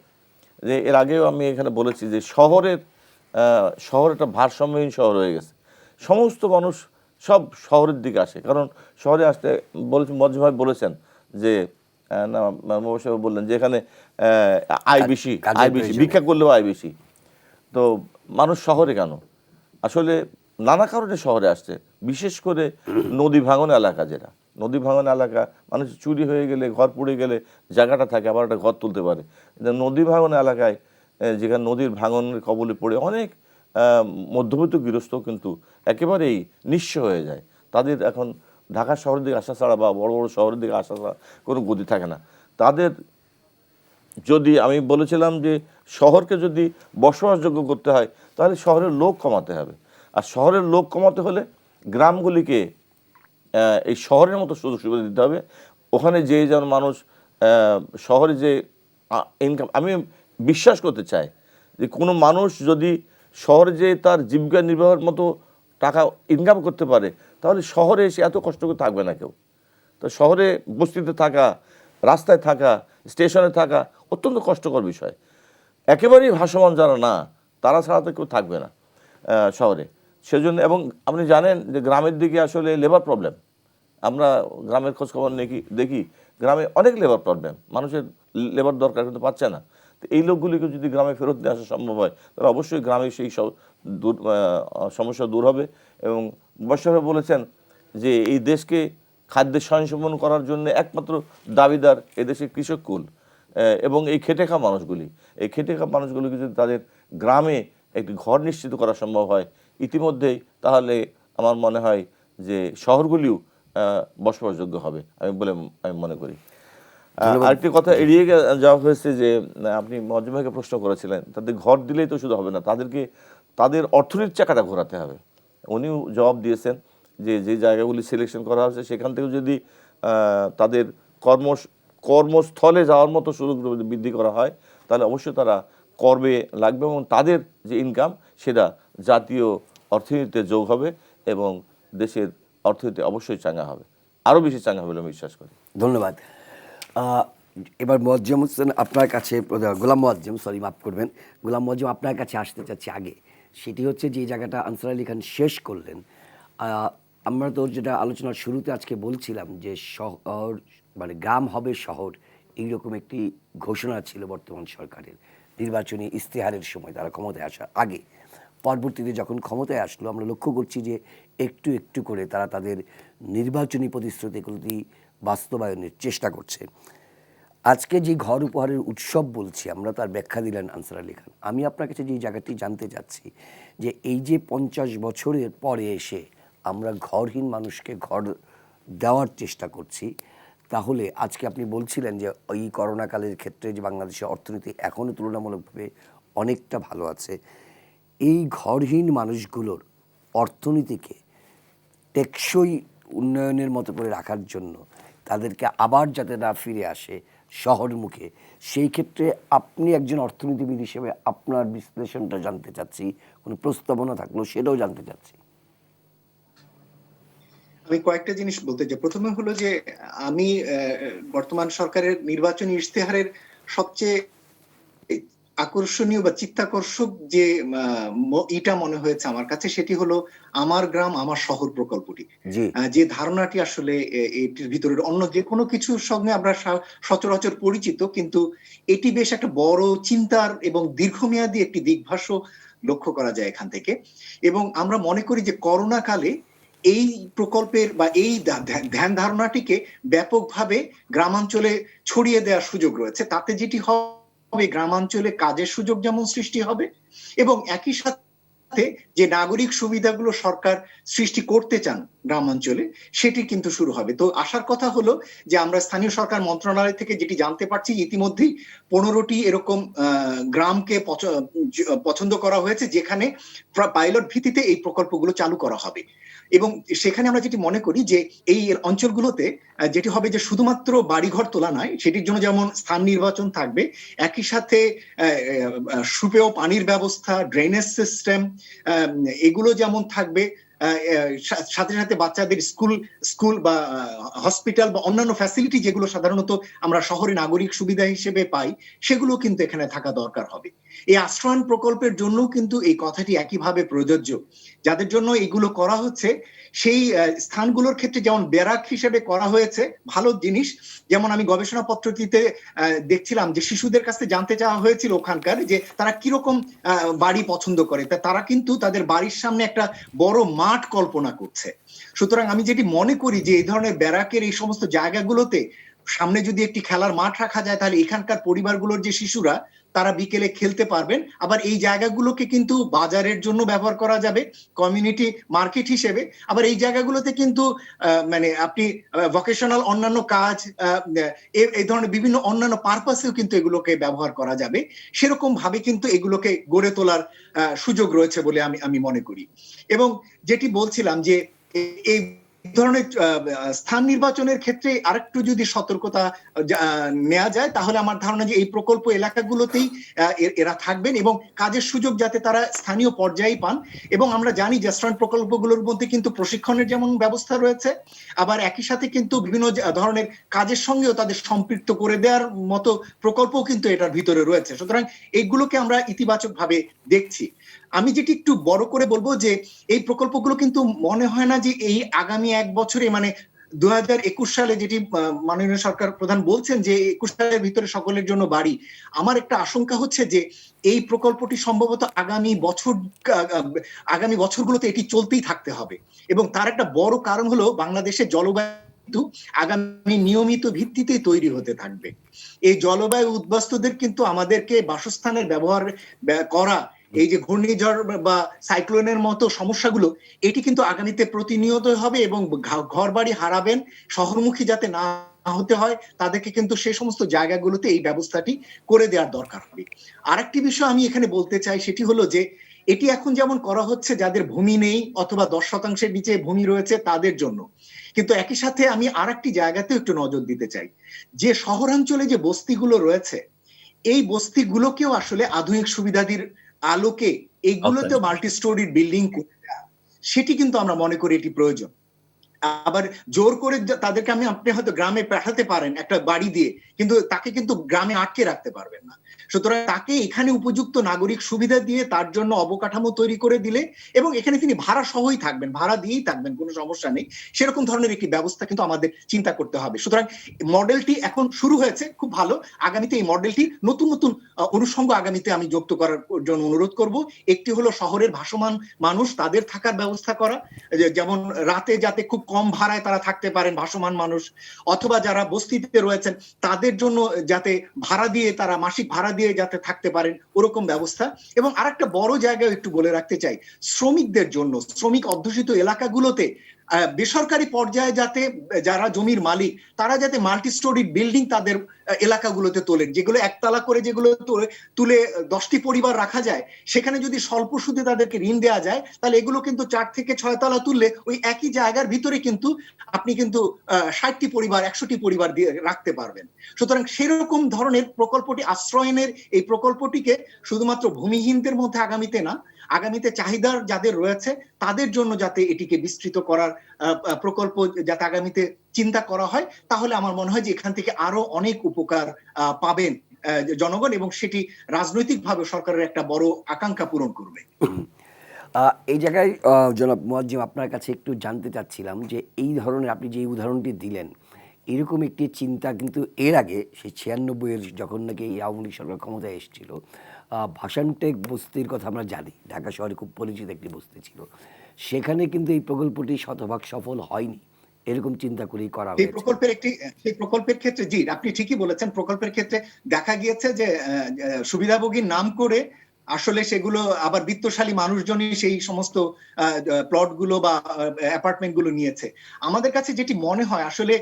যে এর আগেও আমি এখানে বলেছি যে শহর একটা ভারসাম্যহীন শহর হয়ে গেছে, সমস্ত মানুষ সব শহরের দিকে আসে, কারণ শহরে আসতে বলেছেন মজ্জ ভাই বলেছেন যে না মহাশয় বললেন যে এখানে আয় বেশি, ভিক্ষা করলেও আয় বেশি, তো মানুষ শহরে কেন? আসলে নানা কারণে শহরে আসছে, বিশেষ করে নদী ভাঙন এলাকা, যেটা নদী ভাঙন এলাকা, মানুষ চুরি হয়ে গেলে, ঘর পুড়ে গেলে জায়গাটা থাকে, আবার একটা ঘর তুলতে পারে। নদী ভাঙন এলাকায় যেখানে নদীর ভাঙনের কবলে পড়ে অনেক মধ্যবিত্ত গৃহস্থ কিন্তু একেবারেই নিঃস্ব হয়ে যায়, তাদের এখন ঢাকা শহরের দিকে আসা ছাড়া বা বড় বড় শহরের দিকে আসা ছাড়া কোনো গতি থাকে না। তাদের যদি আমি বলেছিলাম যে শহরকে যদি বসবাসযোগ্য করতে হয় তাহলে শহরের লোক কমাতে হবে, আর শহরের লোক কমাতে হলে গ্রামগুলিকে এই শহরের মতো সুযোগ সুবিধা দিতে হবে। ওখানে যে যেন মানুষ শহরে যে ইনকাম, আমি বিশ্বাস করতে চাই যে কোনো মানুষ যদি শহরে যে তার জীবিকা নির্বাহের মতো টাকা ইনকাম করতে পারে তাহলে শহরে এসে এত কষ্ট করে থাকবে না কেউ। তো শহরে বস্তিতে থাকা, রাস্তায় থাকা, স্টেশনে থাকা অত্যন্ত কষ্টকর বিষয়। একেবারেই ভাসমান যারা না, তারা ছাড়া তো কেউ থাকবে না শহরে। সেজন্য, এবং আপনি জানেন যে গ্রামের দিকে আসলে লেবার প্রবলেম, আমরা গ্রামের খোঁজখবর দেখি গ্রামে অনেক লেবার প্রবলেম, মানুষের লেবার দরকার কিন্তু পাচ্ছে না। তো এই লোকগুলিকে যদি গ্রামে ফেরত নিয়ে আসা সম্ভব হয় তাহলে অবশ্যই গ্রামে সেই সব সমস্যা দূর হবে। এবং বর্ষা বলেছেন যে এই দেশকে খাদ্যের স্বয়ংসম্পন্ন করার জন্য একমাত্র দাবিদার এদেশের কৃষককুল এবং এই খেটে খাওয়া মানুষগুলি। এই খেটে খাওয়া মানুষগুলিকে যদি তাদের গ্রামে একটি ঘর নিশ্চিত করা সম্ভব হয় ইতিমধ্যেই, তাহলে আমার মনে হয় যে শহরগুলিও বসবাসযোগ্য হবে আমি মনে করি। আরেকটি কথা এড়িয়ে যাওয়া হয়েছে যে আপনি মজ্জ ভাইকে প্রশ্ন করেছিলেন, তাদের ঘর দিলেই তো শুধু হবে না, তাদেরকে তাদের অর্থনীতির চাকাটা ঘোরাতে হবে। উনিও জবাব দিয়েছেন যে যে জায়গাগুলি সিলেকশন করা হয়েছে সেখান থেকে যদি তাদের কর্মস্থলে যাওয়ার মতো সুযোগ বৃদ্ধি করা হয় তাহলে অবশ্যই তারা কর্মে লাগবে এবং তাদের যে ইনকাম সেটা জাতীয় অর্থনীতিতে যোগ হবে এবং দেশের অর্থনীতি অবশ্যই চাঙ্গা হবে, আরও বেশি চাঙ্গা হবে বলে আমি বিশ্বাস করি। ধন্যবাদ। এবার মোয়াজ্জেম হোসেন আপনার কাছে, গোলাম মোয়াজ্জেম, সরি মাফ করবেন, গোলাম মোয়াজ্জেম আপনার কাছে আসতে চাচ্ছি আগে। সেটি হচ্ছে যে জায়গাটা আনসার আলী খান শেষ করলেন, আমরা তো যেটা আলোচনার শুরুতে আজকে বলছিলাম যে শহর মানে গ্রাম হবে শহর, এইরকম একটি ঘোষণা ছিল বর্তমান সরকারের নির্বাচনী ইস্তেহারের সময়, তারা ক্ষমতায় আসার আগে। পরবর্তীতে যখন ক্ষমতায় আসলো আমরা লক্ষ্য করছি যে একটু একটু করে তারা তাদের নির্বাচনী প্রতিশ্রুতিগুলি বাস্তবায়নের চেষ্টা করছে। আজকে যে ঘর উপহারের উৎসব বলছি আমরা, তার ব্যাখ্যা দিলেন আনসার আলী খান। আমি আপনার কাছে যে জায়গাটি জানতে চাচ্ছি যে এই যে 50 বছরের পরে এসে আমরা ঘরহীন মানুষকে ঘর দেওয়ার চেষ্টা করছি, তাহলে আজকে আপনি বলছিলেন যে এই করোনাকালের ক্ষেত্রে যে বাংলাদেশের অর্থনীতি এখনও তুলনামূলকভাবে অনেকটা ভালো আছে, এই ঘরহীন মানুষগুলোর অর্থনীতিকে টেকসই উন্নয়নের মতো করে রাখার জন্য তাদেরকে আবার যাতে না ফিরে আসে শহরমুখে, সেই ক্ষেত্রে আপনি একজন অর্থনীতিবিদ হিসেবে আপনার বিশ্লেষণটা জানতে চাচ্ছি, কোনো প্রস্তাবনা থাকলেও সেটাও জানতে চাচ্ছি। আমি কয়েকটা জিনিস বলতে চাই। প্রথমে হলো যে আমি বর্তমান সরকারের নির্বাচনী ইশতেহারের সবচেয়ে আকর্ষণীয় বা চিত্তাকর্ষক যে ইটা মনে হয়েছে আমার কাছে সেটি হলো আমার গ্রাম আমার শহর প্রকল্পটি। যে ধারণাটি আসলে এটির ভিতরে অন্য যে কোনো কিছুর সঙ্গে আমরা সচরাচর পরিচিত, কিন্তু এটি বেশ একটা বড় চিন্তার এবং দীর্ঘমেয়াদী একটি দিগভাষ্য লক্ষ্য করা যায় এখান থেকে। এবং আমরা মনে করি যে করোনা কালে এই প্রকল্পের বা এই ধ্যান ধারণাটিকে ব্যাপকভাবে গ্রামাঞ্চলে ছড়িয়ে দেওয়ার সুযোগ রয়েছে। তাতে যেটি হবে, গ্রামাঞ্চলে কাজের সুযোগ যেমন সৃষ্টি হবে এবং একই সাথে যে নাগরিক সুবিধাগুলো সরকার সৃষ্টি করতে চান গ্রামাঞ্চলে সেটি কিন্তু শুরু হবে। তো আসার কথা হলো যে আমরা স্থানীয় সরকার মন্ত্রণালয় থেকে যেটি জানতে পারছি, ইতিমধ্যেই 15টি এরকম গ্রামকে পছন্দ করা হয়েছে যেখানে পাইলট ভিত্তিতে এই প্রকল্পগুলো চালু করা হবে। এবং সেখানে আমরা যেটি মনে করি যে এই অঞ্চলগুলোতে যেটি হবে যে শুধুমাত্র বাড়িঘর তোলা নয়, সেটির জন্য যেমন স্থান নির্বাচন থাকবে, একই সাথে সুপেয় পানির ব্যবস্থা, ড্রেনেজ সিস্টেম এগুলো যেমন থাকবে, সাথে সাথে বাচ্চাদের স্কুল বা হসপিটাল বা অন্যান্য ফ্যাসিলিটি যেগুলো সাধারণত আমরা শহরে নাগরিক সুবিধা হিসেবে পাই সেগুলো কিন্তু এখানে থাকা দরকার হবে। এই আশ্রয়ণ প্রকল্পের জন্য কিন্তু এই কথাটি একইভাবে প্রযোজ্য। যাদের জন্য এগুলো করা হচ্ছে সেই স্থানগুলোর ক্ষেত্রে যেমন ব্যারাক হিসেবে করা হয়েছে, ভালো জিনিস। যেমন আমি গবেষণাপত্রটিতে দেখছিলাম যে শিশুদের কাছে জানতে চাওয়া হয়েছিল ওখানকার যে তারা কিরকম বাড়ি পছন্দ করে, তারা কিন্তু তাদের বাড়ির সামনে একটা বড় মাঠ কল্পনা করছে। সুতরাং আমি যেটি মনে করি যে এই ধরনের ব্যারাকের এই সমস্ত জায়গাগুলোতে সামনে যদি একটি খেলার মাঠ রাখা যায়, তাহলে এখানকার পরিবারগুলোর যে শিশুরা তারা বিকেলে খেলতে পারবেন। আবার এই জায়গাগুলোকে কিন্তু বাজারের জন্য ব্যবহার করা যাবে, কমিউনিটি মার্কেট হিসেবে। আবার এই জায়গাগুলোতে কিন্তু মানে আপনি ভোকেশনাল অন্যান্য কাজ, এই ধরনের বিভিন্ন অন্যান্য পারপাসেও কিন্তু এগুলোকে ব্যবহার করা যাবে। সেরকম ভাবে কিন্তু এগুলোকে গড়ে তোলার সুযোগ রয়েছে বলে আমি মনে করি। এবং যেটি বলছিলাম যে এই ধরনের স্থান নির্বাচনের ক্ষেত্রে আরেকটু যদি সতর্কতা নেওয়া যায়, তাহলে আমার ধারণা যে এই প্রকল্প এলাকাগুলোতেই এরা থাকবেন এবং কাজের সুযোগ যাতে তারা স্থানীয় পর্যায়ে পান। এবং আমরা জানি যে আশ্রয়ণ প্রকল্পগুলোর মধ্যে কিন্তু প্রশিক্ষণের যেমন ব্যবস্থা রয়েছে, আবার একই সাথে কিন্তু বিভিন্ন ধরনের কাজের সঙ্গেও তাদের সম্পৃক্ত করে দেওয়ার মতো প্রকল্পও কিন্তু এটার ভিতরে রয়েছে। সুতরাং এইগুলোকে আমরা ইতিবাচক ভাবে দেখছি। আমি যেটি একটু বড় করে বলবো যে এই প্রকল্পগুলো কিন্তু মনে হয় না যে এই আগামী 1 বছরে, মানে 2021 সালে যেটি মাননীয় সরকার প্রধান বলছেন যে 21 সালের ভিতরে সকলের জন্য বাড়ি, আমার একটা আশঙ্কা হচ্ছে যে এই প্রকল্পটি সম্ভবত আগামী বছরগুলোতে এটি চলতেই থাকতে হবে। এবং তার একটা বড় কারণ হলো বাংলাদেশের জলবায়ু আগামী নিয়মিত ভিত্তিতে তৈরি হতে থাকবে। এই জলবায়ু উদ্বাস্তুদের কিন্তু আমাদেরকে বাসস্থানের ব্যবহার করা, এই যে ঘূর্ণিঝড় বা সাইক্লোনের মতো সমস্যাগুলো, এটি কিন্তু আগামীতে প্রতিনিয়ত হবে এবং ঘর বাড়ি হারাবেন, শহরমুখী যাতে না হতে হয় তাদেরকে কিন্তু সেই সমস্ত জায়গাগুলোতে এই ব্যবস্থাটি করে দেওয়ার দরকার হবে। আরেকটি বিষয় আমি এখানে বলতে চাই, সেটি হলো যে এটি এখন যেমন করা হচ্ছে যাদের ভূমি নেই অথবা 10% নিচে ভূমি রয়েছে তাদের জন্য, কিন্তু একই সাথে আমি আরেকটি জায়গাতেও একটু নজর দিতে চাই যে শহরাঞ্চলে যে বস্তিগুলো রয়েছে এই বস্তিগুলোকেও আসলে আধুনিক সুবিধাদির আলোকে এইগুলোতে মাল্টি স্টোরি বিল্ডিং সেটি কিন্তু আমরা মনে করি এটি প্রয়োজন। আবার জোর করে তাদেরকে আপনি হয়তো গ্রামে পাঠাতে পারেন একটা বাড়ি দিয়ে, কিন্তু তাকে কিন্তু গ্রামে আটকে রাখতে পারবেন না। সুতরাং তাকে এখানে উপযুক্ত নাগরিক সুবিধা দিয়ে তার জন্য অবকাঠামো তৈরি করে দিলে এবং এখানে তিনি ভাড়া সহই থাকবেন, ভাড়া দিয়েই থাকবেন, কোনো সমস্যা নেই, সেরকম ধরনের একটি ব্যবস্থা কিন্তু আমাদের চিন্তা করতে হবে। সুতরাং মডেলটি এখন শুরু হয়েছে, খুব ভালো। আগামীতে এই মডেলটি নতুন নতুন অনুষঙ্গ আগামীতে আমি যুক্ত করার জন্য অনুরোধ করব। একটি হলো শহরের ভাসমান মানুষ, তাদের থাকার ব্যবস্থা করা, যেমন রাতে যাতে খুব কম ভাড়ায় তারা থাকতে পারেন ভাসমান মানুষ, অথবা যারা বস্তিতে রয়েছেন তাদের জন্য যাতে ভাড়া দিয়ে তারা মাসিক ভাড়া দিয়ে যাতে থাকতে পারেন ওরকম ব্যবস্থা। এবং আরেকটা বড় জায়গায় একটু বলে রাখতে চাই, শ্রমিকদের জন্য শ্রমিক অধ্যুষিত এলাকাগুলোতে বেসরকারি পর্যায়ে যাতে যারা জমির মালিক তারা যাতে মাল্টি স্টোরি বিল্ডিং তাদের এলাকাগুলোতে তোলেন, যেগুলো একতলা করে যেগুলো তুলে 10টি পরিবার রাখা যায়, সেখানে যদি স্বল্প সুদে তাদেরকে ঋণ দেওয়া যায় তাহলে এগুলো কিন্তু 4 থেকে 6 তলা তুললে ওই একই জায়গার ভিতরে কিন্তু আপনি কিন্তু 60টি পরিবার 100টি পরিবার দিয়ে রাখতে পারবেন। সুতরাং সেরকম ধরনের প্রকল্পটি, আশ্রয়নের এই প্রকল্পটিকে শুধুমাত্র ভূমিহীনদের মধ্যে আগামীতে না, আগামীতে চাহিদার যাদের রয়েছে তাদের জন্য যাতে এটিকে বিস্তৃত করার প্রকল্প যাতে আগামীতে চিন্তা করা হয়, তাহলে আমার মনে হয় যে এখান থেকে আরো অনেক উপকার পাবেন জনগণ এবং সেটি রাজনৈতিকভাবে সরকারের একটা বড় আকাঙ্ক্ষা পূরণ করবে। এই জায়গায় জনাব মুয়াজ্জেম আপনার কাছে একটু জানতে চাচ্ছিলাম যে এই ধরনের আপনি যে উদাহরণটি দিলেন, এরকম একটি চিন্তা কিন্তু এর আগে সেই 96-এর যখন নাকি এই আওয়ামী লীগ সরকার ক্ষমতায় এসেছিল, ভাসানটেক বস্তির কথা আমরা জানি, ঢাকা শহরে খুব পরিচিত একটি বস্তি ছিল, সেখানে কিন্তু এই প্রকল্পটি শতভাগ সফল হয়নি, এরকম চিন্তা করেই করা সেই হয়েছে। সেই প্রকল্পের ক্ষেত্রে জি আপনি ঠিকই বলেছেন, প্রকল্পের ক্ষেত্রে দেখা গিয়েছে যে সুবিধাভোগীর নাম করে আসলে সেগুলো আবার বিত্তশালী মানুষজনই সেই সমস্ত প্লট গুলো বা অ্যাপার্টমেন্ট গুলো নিয়েছে। আমাদের কাছে যেটি মনে হয় আসলে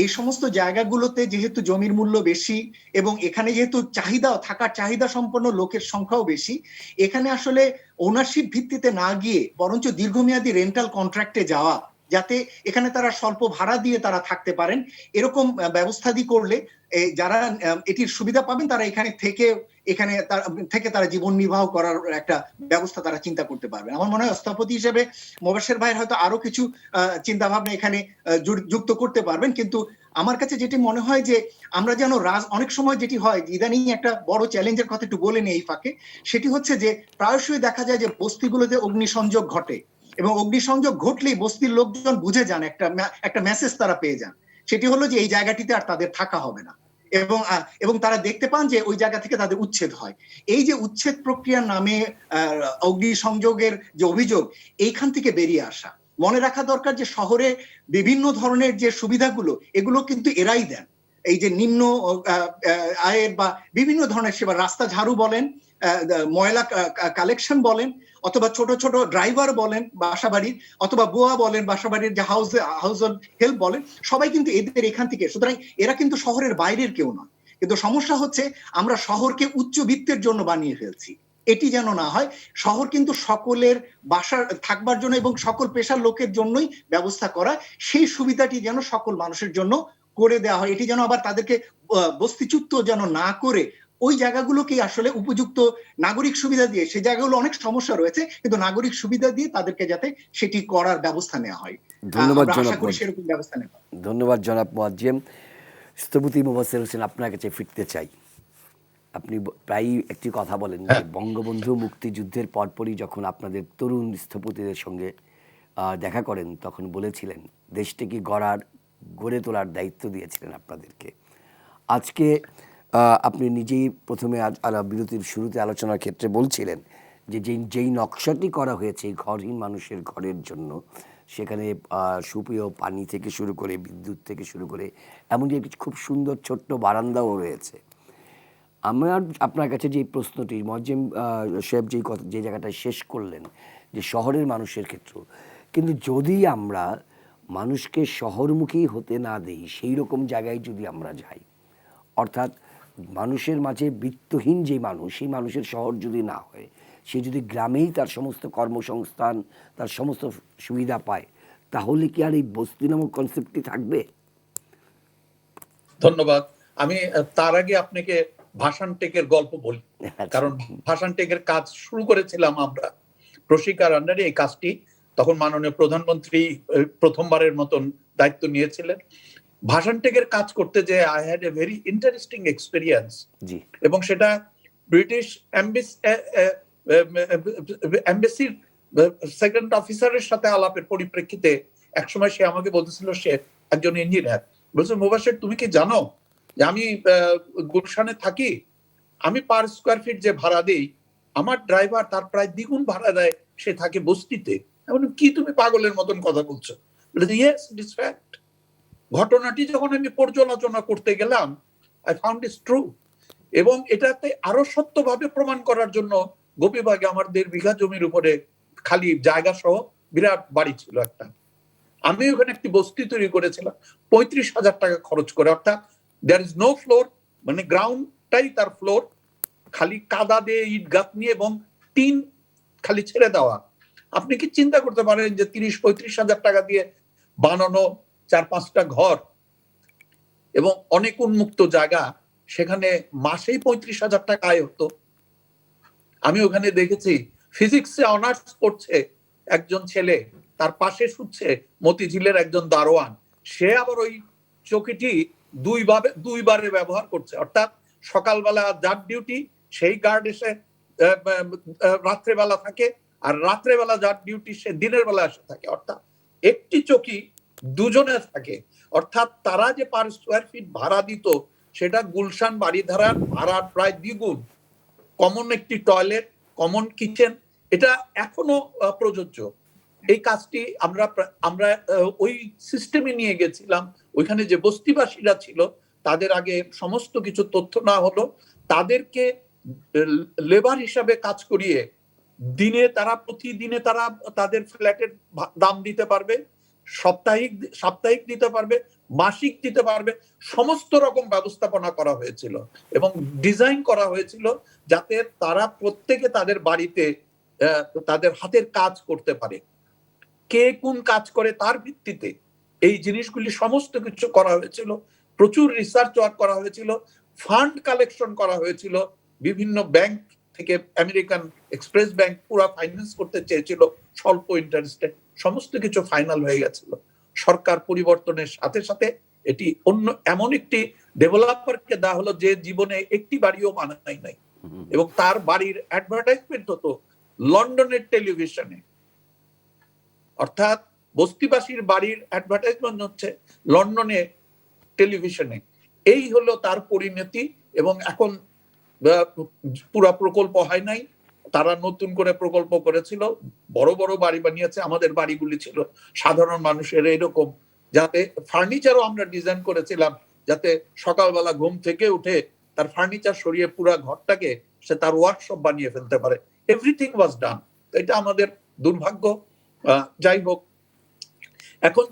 এই সমস্ত জায়গাগুলোতে যেহেতু জমির মূল্য বেশি এবং এখানে যেহেতু থাকার চাহিদা সম্পন্ন লোকের সংখ্যাও বেশি, এখানে আসলে ওনারশিপ ভিত্তিতে না গিয়ে বরঞ্চ দীর্ঘমেয়াদী রেন্টাল কন্ট্রাক্টে যাওয়া, যাতে এখানে তারা স্বল্প ভাড়া দিয়ে তারা থাকতে পারেন, এরকম ব্যবস্থা দিয়ে করলে যারা এটির সুবিধা পাবেন তারা এখানে থেকে তারা জীবন নির্বাহ করার একটা ব্যবস্থা তারা চিন্তা করতে পারবেন। আমার মনে হয় স্থপতি হিসেবে মোবাশ্বের ভাইয়ের হয়তো আরো কিছু চিন্তা ভাবনা এখানে যুক্ত করতে পারবেন, কিন্তু আমার কাছে যেটি মনে হয় যে আমরা যেন অনেক সময় যেটি হয় ইদানিং একটা বড় চ্যালেঞ্জের কথা একটু বলে নিই এই ফাঁকে, সেটি হচ্ছে যে প্রায়শই দেখা যায় যে বস্তিগুলোতে অগ্নিসংযোগ ঘটে এবং অগ্নিসংযোগ ঘটলেই বস্তির লোকজন বুঝে যান, একটা মেসেজ তারা পেয়ে যান, সেটি হলো যে এই জায়গাটিতে আর তাদের থাকা হবে না, এবং তারা দেখতে পান যে ওই জায়গা থেকে তাদের উচ্ছেদ হয়। এই যে উচ্ছেদ প্রক্রিয়ার নামে অগ্নিসংযোগের যে অভিযোগ, এইখান থেকে বেরিয়ে আসা। মনে রাখা দরকার যে শহরে বিভিন্ন ধরনের যে সুবিধাগুলো এগুলো কিন্তু এরাই দেন, এই যে নিম্ন আয়ের বা বিভিন্ন ধরনের সেবা, রাস্তা ঝাড়ু বলেন, ময়লা কালেকশন বলেন, অথবা ছোট ছোট ড্রাইভার বলেন বাসাবাড়ির, অথবা বুয়া বলেন বাসাবাড়ির, যে হাউস হেল্প বলেন, সবাই কিন্তু এদের এখান থেকে। সুতরাং এরা কিন্তু শহরের বাইরের কেউ নয়, কিন্তু সমস্যা হচ্ছে আমরা শহরকে উচ্চবিত্তের জন্য বানিয়ে ফেলছি। এটি যেন না হয়, শহর কিন্তু সকলের বাসার থাকবার জন্য এবং সকল পেশার লোকের জন্যই ব্যবস্থা করা, সেই সুবিধাটি যেন সকল মানুষের জন্য করে দেওয়া হয়। এটি যেন আবার তাদেরকে বস্তিচ্যুত যেন না করে ওই জায়গাগুলোকে আসলে উপযুক্ত নাগরিক সুবিধা দিয়ে, সেই জায়গাগুলো অনেক সমস্যা রয়েছে, কিন্তু নাগরিক সুবিধা দিয়ে তাদেরকে যাতে সেটি করার ব্যবস্থা নেওয়া হয়। ধন্যবাদ আমরা জনাব আশা করি সেরকম ব্যবস্থা নেওয়া। ধন্যবাদ জনাব মোয়াজ্জেম। স্থপতি মোবাশ্বের হোসেন, আপনার কাছে ফিরতে চাই। আপনি প্রায়ই একটি কথা বলেন যে বঙ্গবন্ধু মুক্তিযুদ্ধের পরপরই যখন আপনাদের তরুণ স্থপতিদের সঙ্গে দেখা করেন তখন বলেছিলেন দেশটিকে গড়ে তোলার দায়িত্ব দিয়েছিলেন আপনাদেরকে। আজকে আপনি নিজেই প্রথমে বিরতির শুরুতে আলোচনার ক্ষেত্রে বলছিলেন যে যেই নকশাটি করা হয়েছে ঘরহীন মানুষের ঘরের জন্য, সেখানে সুপেয় পানি থেকে শুরু করে বিদ্যুৎ থেকে শুরু করে এমনকি একটি খুব সুন্দর ছোট্ট বারান্দাও রয়েছে। আমার আপনার কাছে যে প্রশ্নটি মোয়াজ্জেম সাহেব যে জায়গাটায় শেষ করলেন যে শহরের মানুষের ক্ষেত্র, কিন্তু যদি আমরা মানুষকে শহরমুখী হতে না দেই, সেই রকম জায়গায় যদি আমরা যাই, অর্থাৎ মানুষের মাঝে বিত্তহীন যে মানুষ, সেই মানুষের শহর যদি না হয়, সে যদি গ্রামেই তার সমস্ত কর্মসংস্থান, তার সমস্ত সুবিধা পায়, তাহলে কি আর এই বস্তি নামক কনসেপ্টটি থাকবে? ধন্যবাদ। আমি তার আগে আপনাকে ভাসানটেকের গল্প বলি, কারণ ভাসানটেকের কাজ শুরু করেছিলাম আমরা প্রশিকার আন্ডারে। এই কাজটি তখন মাননীয় প্রধানমন্ত্রী প্রথমবারের মতন দায়িত্ব নিয়েছিলেন। ভাসানটেকের কাজ করতে যে I had a very interesting experience, এবং সেটা ব্রিটিশ এমবেসির সেকেন্ড অফিসারের সাথে আলাপের পরিপ্রেক্ষিতে একসময় সে আমাকে বলতেছিল, সে একজন ইঞ্জিনিয়ার, বলছে মোবাশ্বের তুমি কি জানো যে আমি গুলশানে থাকি, আমি পার স্কোয়ার ফিট যে ভাড়া দিই আমার ড্রাইভার তার প্রায় দ্বিগুণ ভাড়া দেয়, সে থাকে বস্তিতে। এমন কি তুমি পাগলের মতন কথা বলছো? Yes, it is fact. ঘটনাটি যখন আমি পর্যালোচনা করতে গেলাম, আই ফাউন্ড ইটস ট্রু, এবং এটাতে আরো সত্যভাবে প্রমাণ করার জন্য গোপীবাগে আমার 1.5 বিঘা জমির উপরে খালি জায়গা সহ বিরাট বাড়ি ছিল একটা। আমি ওখানে একটি বস্তি তৈরি করেছিলাম 35,000 টাকা খরচ করে, অর্থাৎ দেয়ার ইজ নো ফ্লোর, মানে গ্রাউন্ডটাই তার ফ্লোর, খালি কাদা দিয়ে ইট গাঁথনি এবং টিন খালি ছেড়ে দেওয়া। আপনি কি চিন্তা করতে পারেন যে 30-35,000 টাকা দিয়ে বানানো 4-5টা ঘর এবং অনেক উন্মুক্ত জায়গা, সেখানে মাসেই 35,000 টাকা আয় হতো। আমি ওখানে দেখেছি ফিজিক্সে অনার্স করছে একজন ছেলে, তার পাশে শুচ্ছে মতিঝিলের একজন দারোয়ান, সে আবার ওই চৌকিটি দুইবারে ব্যবহার করছে, অর্থাৎ সকালবেলা যার ডিউটি সেই গার্ড এসে রাত্রেবেলা থাকে, আর রাত্রেবেলা যার ডিউটি সে দিনের বেলা এসে থাকে, অর্থাৎ একটি চৌকি দুজনে থাকে। অর্থাৎ তারা যে পার স্কোয়ার ফিট ভাড়া দিত সেটা গুলশান বাড়িধারার ভাড়ার প্রায় দ্বিগুণ। কমন একটি টয়লেট, কমন কিচেন, এটা এখনো প্রযোজ্য। এই কাজটি আমরা ওই সিস্টেমে নিয়ে গেছিলাম। ওইখানে যে বস্তিবাসীরা ছিল তাদের আগে সমস্ত কিছু তথ্য না হলো, তাদেরকে লেবার হিসাবে কাজ করিয়ে প্রতিদিনে তারা তাদের ফ্ল্যাটের দাম দিতে পারবে, সাপ্তাহিক দিতে পারবে, মাসিক দিতে পারবে, সমস্ত রকম ব্যবস্থাপনা করা হয়েছিল এবং ডিজাইন করা হয়েছিল যাতে তারা প্রত্যেকে তাদের বাড়িতে তাদের হাতের কাজ করতে পারে। কে কোন কাজ করে তার ভিত্তিতে এই জিনিসগুলি সমস্ত কিছু করা হয়েছিল। প্রচুর রিসার্চ ওয়ার্ক করা হয়েছিল, ফান্ড কালেকশন করা হয়েছিল। বিভিন্ন ব্যাংক থেকে আমেরিকান এক্সপ্রেস ব্যাংক পুরো ফাইন্যান্স করতে চেয়েছিল স্বল্প ইন্টারেস্টে। সমস্ত কিছু ফাইনাল হয়ে গেছিল। সরকার পরিবর্তনের সাথে সাথে এটি এমন একটি ডেভেলপারকে দেওয়া হলো যে জীবনে একটি বাড়িও বানায় নাই, এবং তার বাড়ির অ্যাডভার্টাইজমেন্ট হতো লন্ডনের টেলিভিশনে। অর্থাৎ বস্তিবাসীর বাড়ির অ্যাডভার্টাইজমেন্ট হচ্ছে লন্ডনে টেলিভিশনে। এই হলো তার পরিণতি। এবং এখন পুরা প্রকল্প হয় নাই, তারা নতুন করে প্রকল্প করেছিল, বড় বড় বাড়ি বানিয়েছে। আমাদের বাড়িগুলি ছিল সাধারণ মানুষের এরকম, যাতে ফার্নিচারও আমরা ডিজাইন করেছিলাম যাতে সকালবেলা ঘুম থেকে উঠে তার ফার্নিচার সরিয়ে পুরা ঘরটাকে সে তার ওয়ার্কশপ বানিয়ে ফেলতে পারে। এভরিথিং ওয়াজ ডান। এটা আমাদের দুর্ভাগ্য। যাই হোক, এখন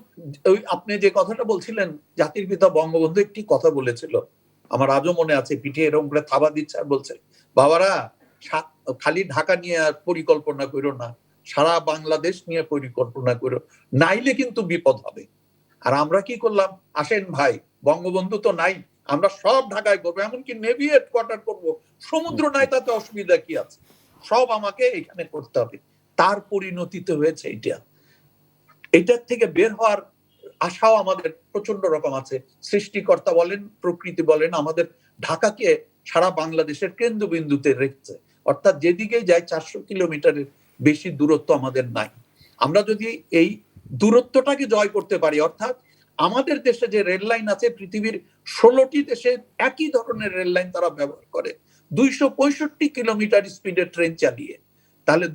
ওই আপনি যে কথাটা বলছিলেন, জাতির পিতা বঙ্গবন্ধু একটি কথা বলেছিল, আমার আজও মনে আছে, পিঠে এরকম করে থাবা দিচ্ছে আর বলছে, বাবারা খালি ঢাকা নিয়ে আর পরিকল্পনা করো না, সারা বাংলাদেশ নিয়ে পরিকল্পনা করো, নাইলে কিন্তু বিপদ হবে। আর আমরা কি করলাম, আসেন ভাই, বঙ্গবন্ধু তো নাই, আমরা সব ঢাকায় করবো, এমনকি নেভি হেডকোয়ার্টার করবো, সমুদ্র নাই, তাতে অসুবিধা কি আছে, সব আমাকে এখানে করতে হবে। তার পরিণতিতে হয়েছে এটার থেকে বের হওয়ার আশাও আমাদের প্রচন্ড রকম আছে। সৃষ্টিকর্তা বলেন, প্রকৃতি বলেন, আমাদের ঢাকাকে সারা বাংলাদেশের কেন্দ্রবিন্দুতে রেখেছে। অর্থাৎ যেদিকে যায় 400 কিলোমিটারের বেশি দূরত্ব আমাদের নাই। আমরা যদি এই দূরত্বটাকে জয় করতে পারি, অর্থাৎ আমাদের দেশে যে রেল লাইন আছে, পৃথিবীর 16টি দেশে একই ধরনের রেল লাইন তারা ব্যবহার করে 265 কিলোমিটার স্পিডে ট্রেন চালিয়ে, তাহলে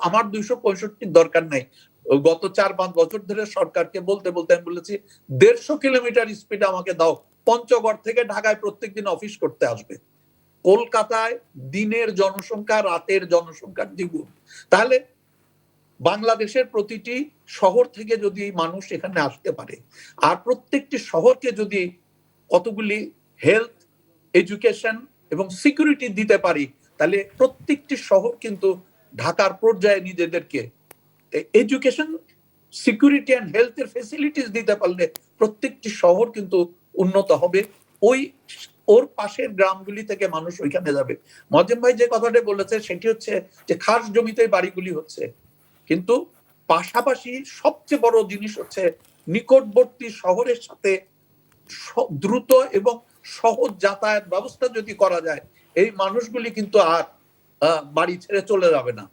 আমার 265 দরকার নাই। গত 4-5 বছর ধরে সরকারকে বলতে আমি বলেছি 150 কিলোমিটার স্পিড আমাকে দাও, পঞ্চগড় থেকে ঢাকায় প্রত্যেকদিন অফিস করতে আসবে। কলকাতায় দিনের জনসংখ্যা রাতের জনসংখ্যার দ্বিগুণ। তাহলে বাংলাদেশের প্রতিটি শহর থেকে যদি মানুষ এখানে আসতে পারে, আর প্রত্যেকটি শহরকে যদি কতগুলি হেলথ, এডুকেশন এবং সিকিউরিটি দিতে পারি, তাহলে প্রত্যেকটি শহর কিন্তু ঢাকার পর্যায়ে নিজেদেরকে এডুকেশন, সিকিউরিটি অ্যান্ড হেলথের ফেসিলিটিস দিতে পারলে প্রত্যেকটি শহর কিন্তু উন্নত হবে। ওর পাশের গ্রামগুলি থেকে মানুষ ওইখানে যাবে। মজেম ভাই যে কথাটা বলেছে সেটি হচ্ছে যে খাস জমিতে বাড়িগুলি হচ্ছে, কিন্তু পাশাপাশি সবচেয়ে বড় জিনিস হচ্ছে নিকটবর্তী শহরের সাথে দ্রুত এবং সহজ যাতায়াত ব্যবস্থা যদি করা যায়, এই মানুষগুলি কিন্তু আর বাড়ি ছেড়ে চলে যাবে না।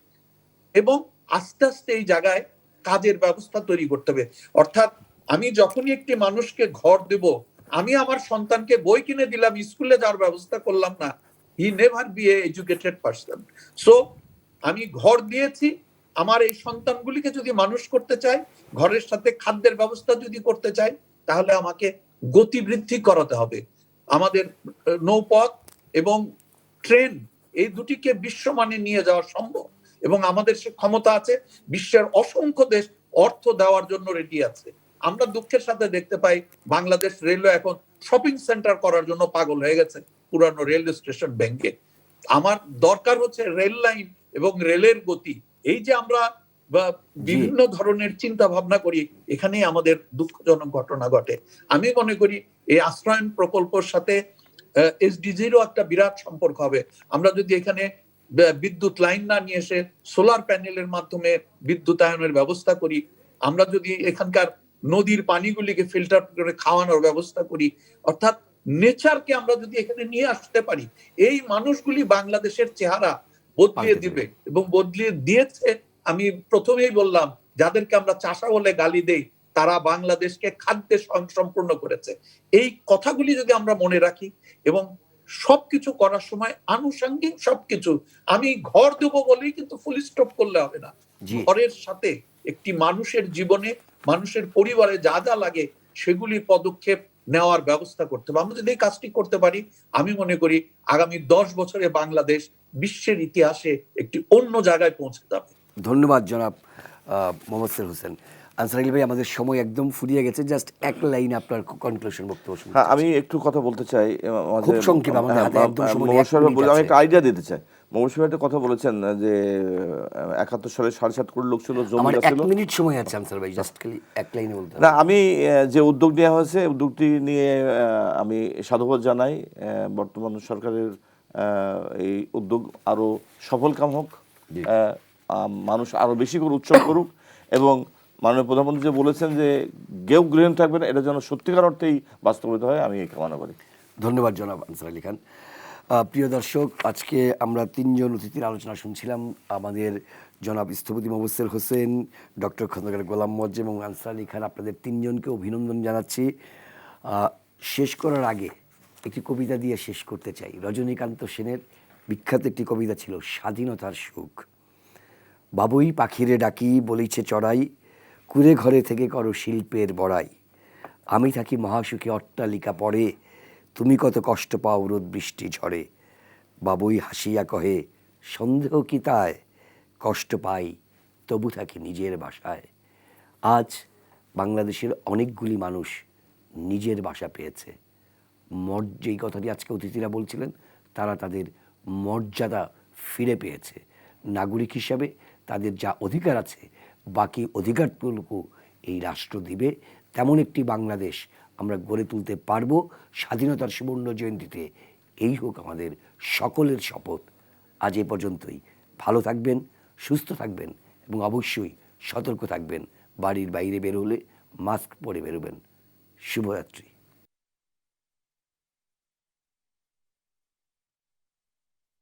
এবং আস্তে আস্তে এই জায়গায় কাজের ব্যবস্থা তৈরি করতে হবে। অর্থাৎ আমি যখনই একটি মানুষকে ঘর দেব, আমি আমার সন্তানকে বই কিনে দিলাম, স্কুলে যাওয়ার ব্যবস্থা করলাম না, he never B A educated person. So আমি ঘর দিয়েছি, আমার এই সন্তানগুলিকে যদি মানুষ করতে চাই, ঘরের সাথে খাদ্যের ব্যবস্থা যদি করতে চাই, তাহলে আমাকে গতি বৃদ্ধি করাতে হবে। আমাদের নৌপথ এবং ট্রেন, এই দুটিকে বিশ্বমানে নিয়ে যাওয়া সম্ভব, এবং আমাদের সে ক্ষমতা আছে। বিশ্বের অসংখ্য দেশ অর্থ দেওয়ার জন্য রেডি আছে। আমরা দুঃখের সাথে দেখতে পাই বাংলাদেশ রেলওয়ে এখন শপিং সেন্টার করার জন্য পাগল হয়ে গেছে পুরানো রেল স্টেশন ব্যাংকে। আমার দরকার হচ্ছে রেল লাইন এবং রেলের গতি। এই যে আমরা বিভিন্ন ধরনের চিন্তা ভাবনা করি, এখানেই আমাদের দুঃখজনক ঘটনা ঘটে। আমি মনে করি এই আশ্রয়ন প্রকল্পের সাথে এসডিজিরও একটা বিরাট সম্পর্ক হবে। আমরা যদি এখানে বিদ্যুৎ লাইন না নিয়ে এসে সোলার প্যানেলের মাধ্যমে বিদ্যুতায়নের ব্যবস্থা করি, আমরা যদি এখানকার নদীর পানিগুলিকে ফিল্টার করে খাওয়ানোর ব্যবস্থা করি, অর্থাৎ নেচারকে আমরা যদি এখানে নিয়ে আসতে পারি, এই মানুষগুলি বাংলাদেশের চেহারা বদলিয়ে দিবে এবং বদলিয়ে দিয়েছে। আমি প্রথমেই বললাম, যাদেরকে আমরা চাষা বলে গালি দেই, তারা বাংলাদেশকে খাদ্যে স্বয়ংসম্পূর্ণ করেছে। এই কথাগুলি যদি আমরা মনে রাখি এবং সবকিছু করার সময় আনুষঙ্গিক সবকিছু, আমি ঘর দেবো বলেই কিন্তু ফুল স্টপ করলে হবে না। জি। ঘরের সাথে একটি মানুষের জীবনে, মানুষের পরিবারে যা যা লাগে সেগুলি পদক্ষেপ নেওয়ার ব্যবস্থা করতে হবে। আমরা যদি এই কাজটি করতে পারি, আমি মনে করি আগামী 10 বছরে বাংলাদেশ বিশ্বের ইতিহাসে একটি অন্য জায়গায় পৌঁছে যাবে। ধন্যবাদ জনাব মোহাম্মদ সের হোসেন। আনসার আলী ভাই, আমাদের সময় একদম ফুরিয়ে গেছে, জাস্ট এক লাইন আপনার কনক্লুশন বক্তব্য শুনতে হ্যাঁ, চাই। আমি একটু কথা বলতে চাই। খুব সংক্ষেপে, আমাদের হাতে একদম সময় নেই, এক মহাশয় মিনিট আমি আছে। একটা আইডিয়া দিতে চাই। মৌসুমী একটা কথা বলেছেন যে 71 সালে 7.5 কোটি লোক ছিল, আমার জমি 1 ছিল। মিনিট সময় আছে আনসার ভাই, জাস্ট খালি এক লাইনে বলতে হবে। না, আমি যে উদ্যোগ নেওয়া হয়েছে, উদ্যোগটি নিয়ে আমি সাধুবাদ জানাই। বর্তমান সরকারের এই উদ্যোগ আরো সফলকাম হোক, মানুষ আরো বেশি করে উৎসব করুক, এবং মাননীয় প্রধানমন্ত্রী যে বলেছেন যে কেউ গৃহহীন থাকবে না, এটা যেন সত্যিকার অর্থেই বাস্তবায়িত হয়, আমি এই কামনা করি। ধন্যবাদ জনাব আনসার আলী খান। প্রিয় দর্শক, আজকে আমরা 3 জন অতিথির আলোচনা শুনছিলাম। আমাদের জনাব স্থপতি মোহাম্মদ সের হোসেন, ডক্টর খন্দকার গোলাম মোয়াজ্জেম এবং আনসার আলী খান, আপনাদের 3 জনকে অভিনন্দন জানাচ্ছি। শেষ করার আগে একটি কবিতা দিয়ে শেষ করতে চাই। রজনীকান্ত সেনের বিখ্যাত একটি কবিতা ছিল, স্বাধীনতার সুখ। বাবুই পাখিরে ডাকি বলিছে চড়াই, কুড়ে ঘরে থেকে করো শিল্পের বড়াই। আমি থাকি মহাসুখে অট্টালিকা পড়ে, তুমি কত কষ্ট পাও রোদ বৃষ্টি ঝড়ে। বাবুই হাসিয়া কহে সন্দেহ কি তায়, কষ্ট পাই তবু থাকি নিজের বাসায়। আজ বাংলাদেশের অনেকগুলি মানুষ নিজের বাসা পেয়েছে। যেই কথাটি আজকে অতিথিরা বলছিলেন, তারা তাদের মর্যাদা ফিরে পেয়েছে। নাগরিক হিসাবে তাদের যা অধিকার আছে, বাকি অধিকারটুকু এই রাষ্ট্র দিবে। তেমন একটি বাংলাদেশ আমরা গড়ে তুলতে পারবো স্বাধীনতার সুবর্ণ জয়ন্তীতে। এই হোক আমাদের সকলের শপথ। আজ এ পর্যন্তই। ভালো থাকবেন, সুস্থ থাকবেন এবং অবশ্যই সতর্ক থাকবেন। বাড়ির বাইরে বের হলে মাস্ক পরে বেরোবেন। শুভরাত্রি।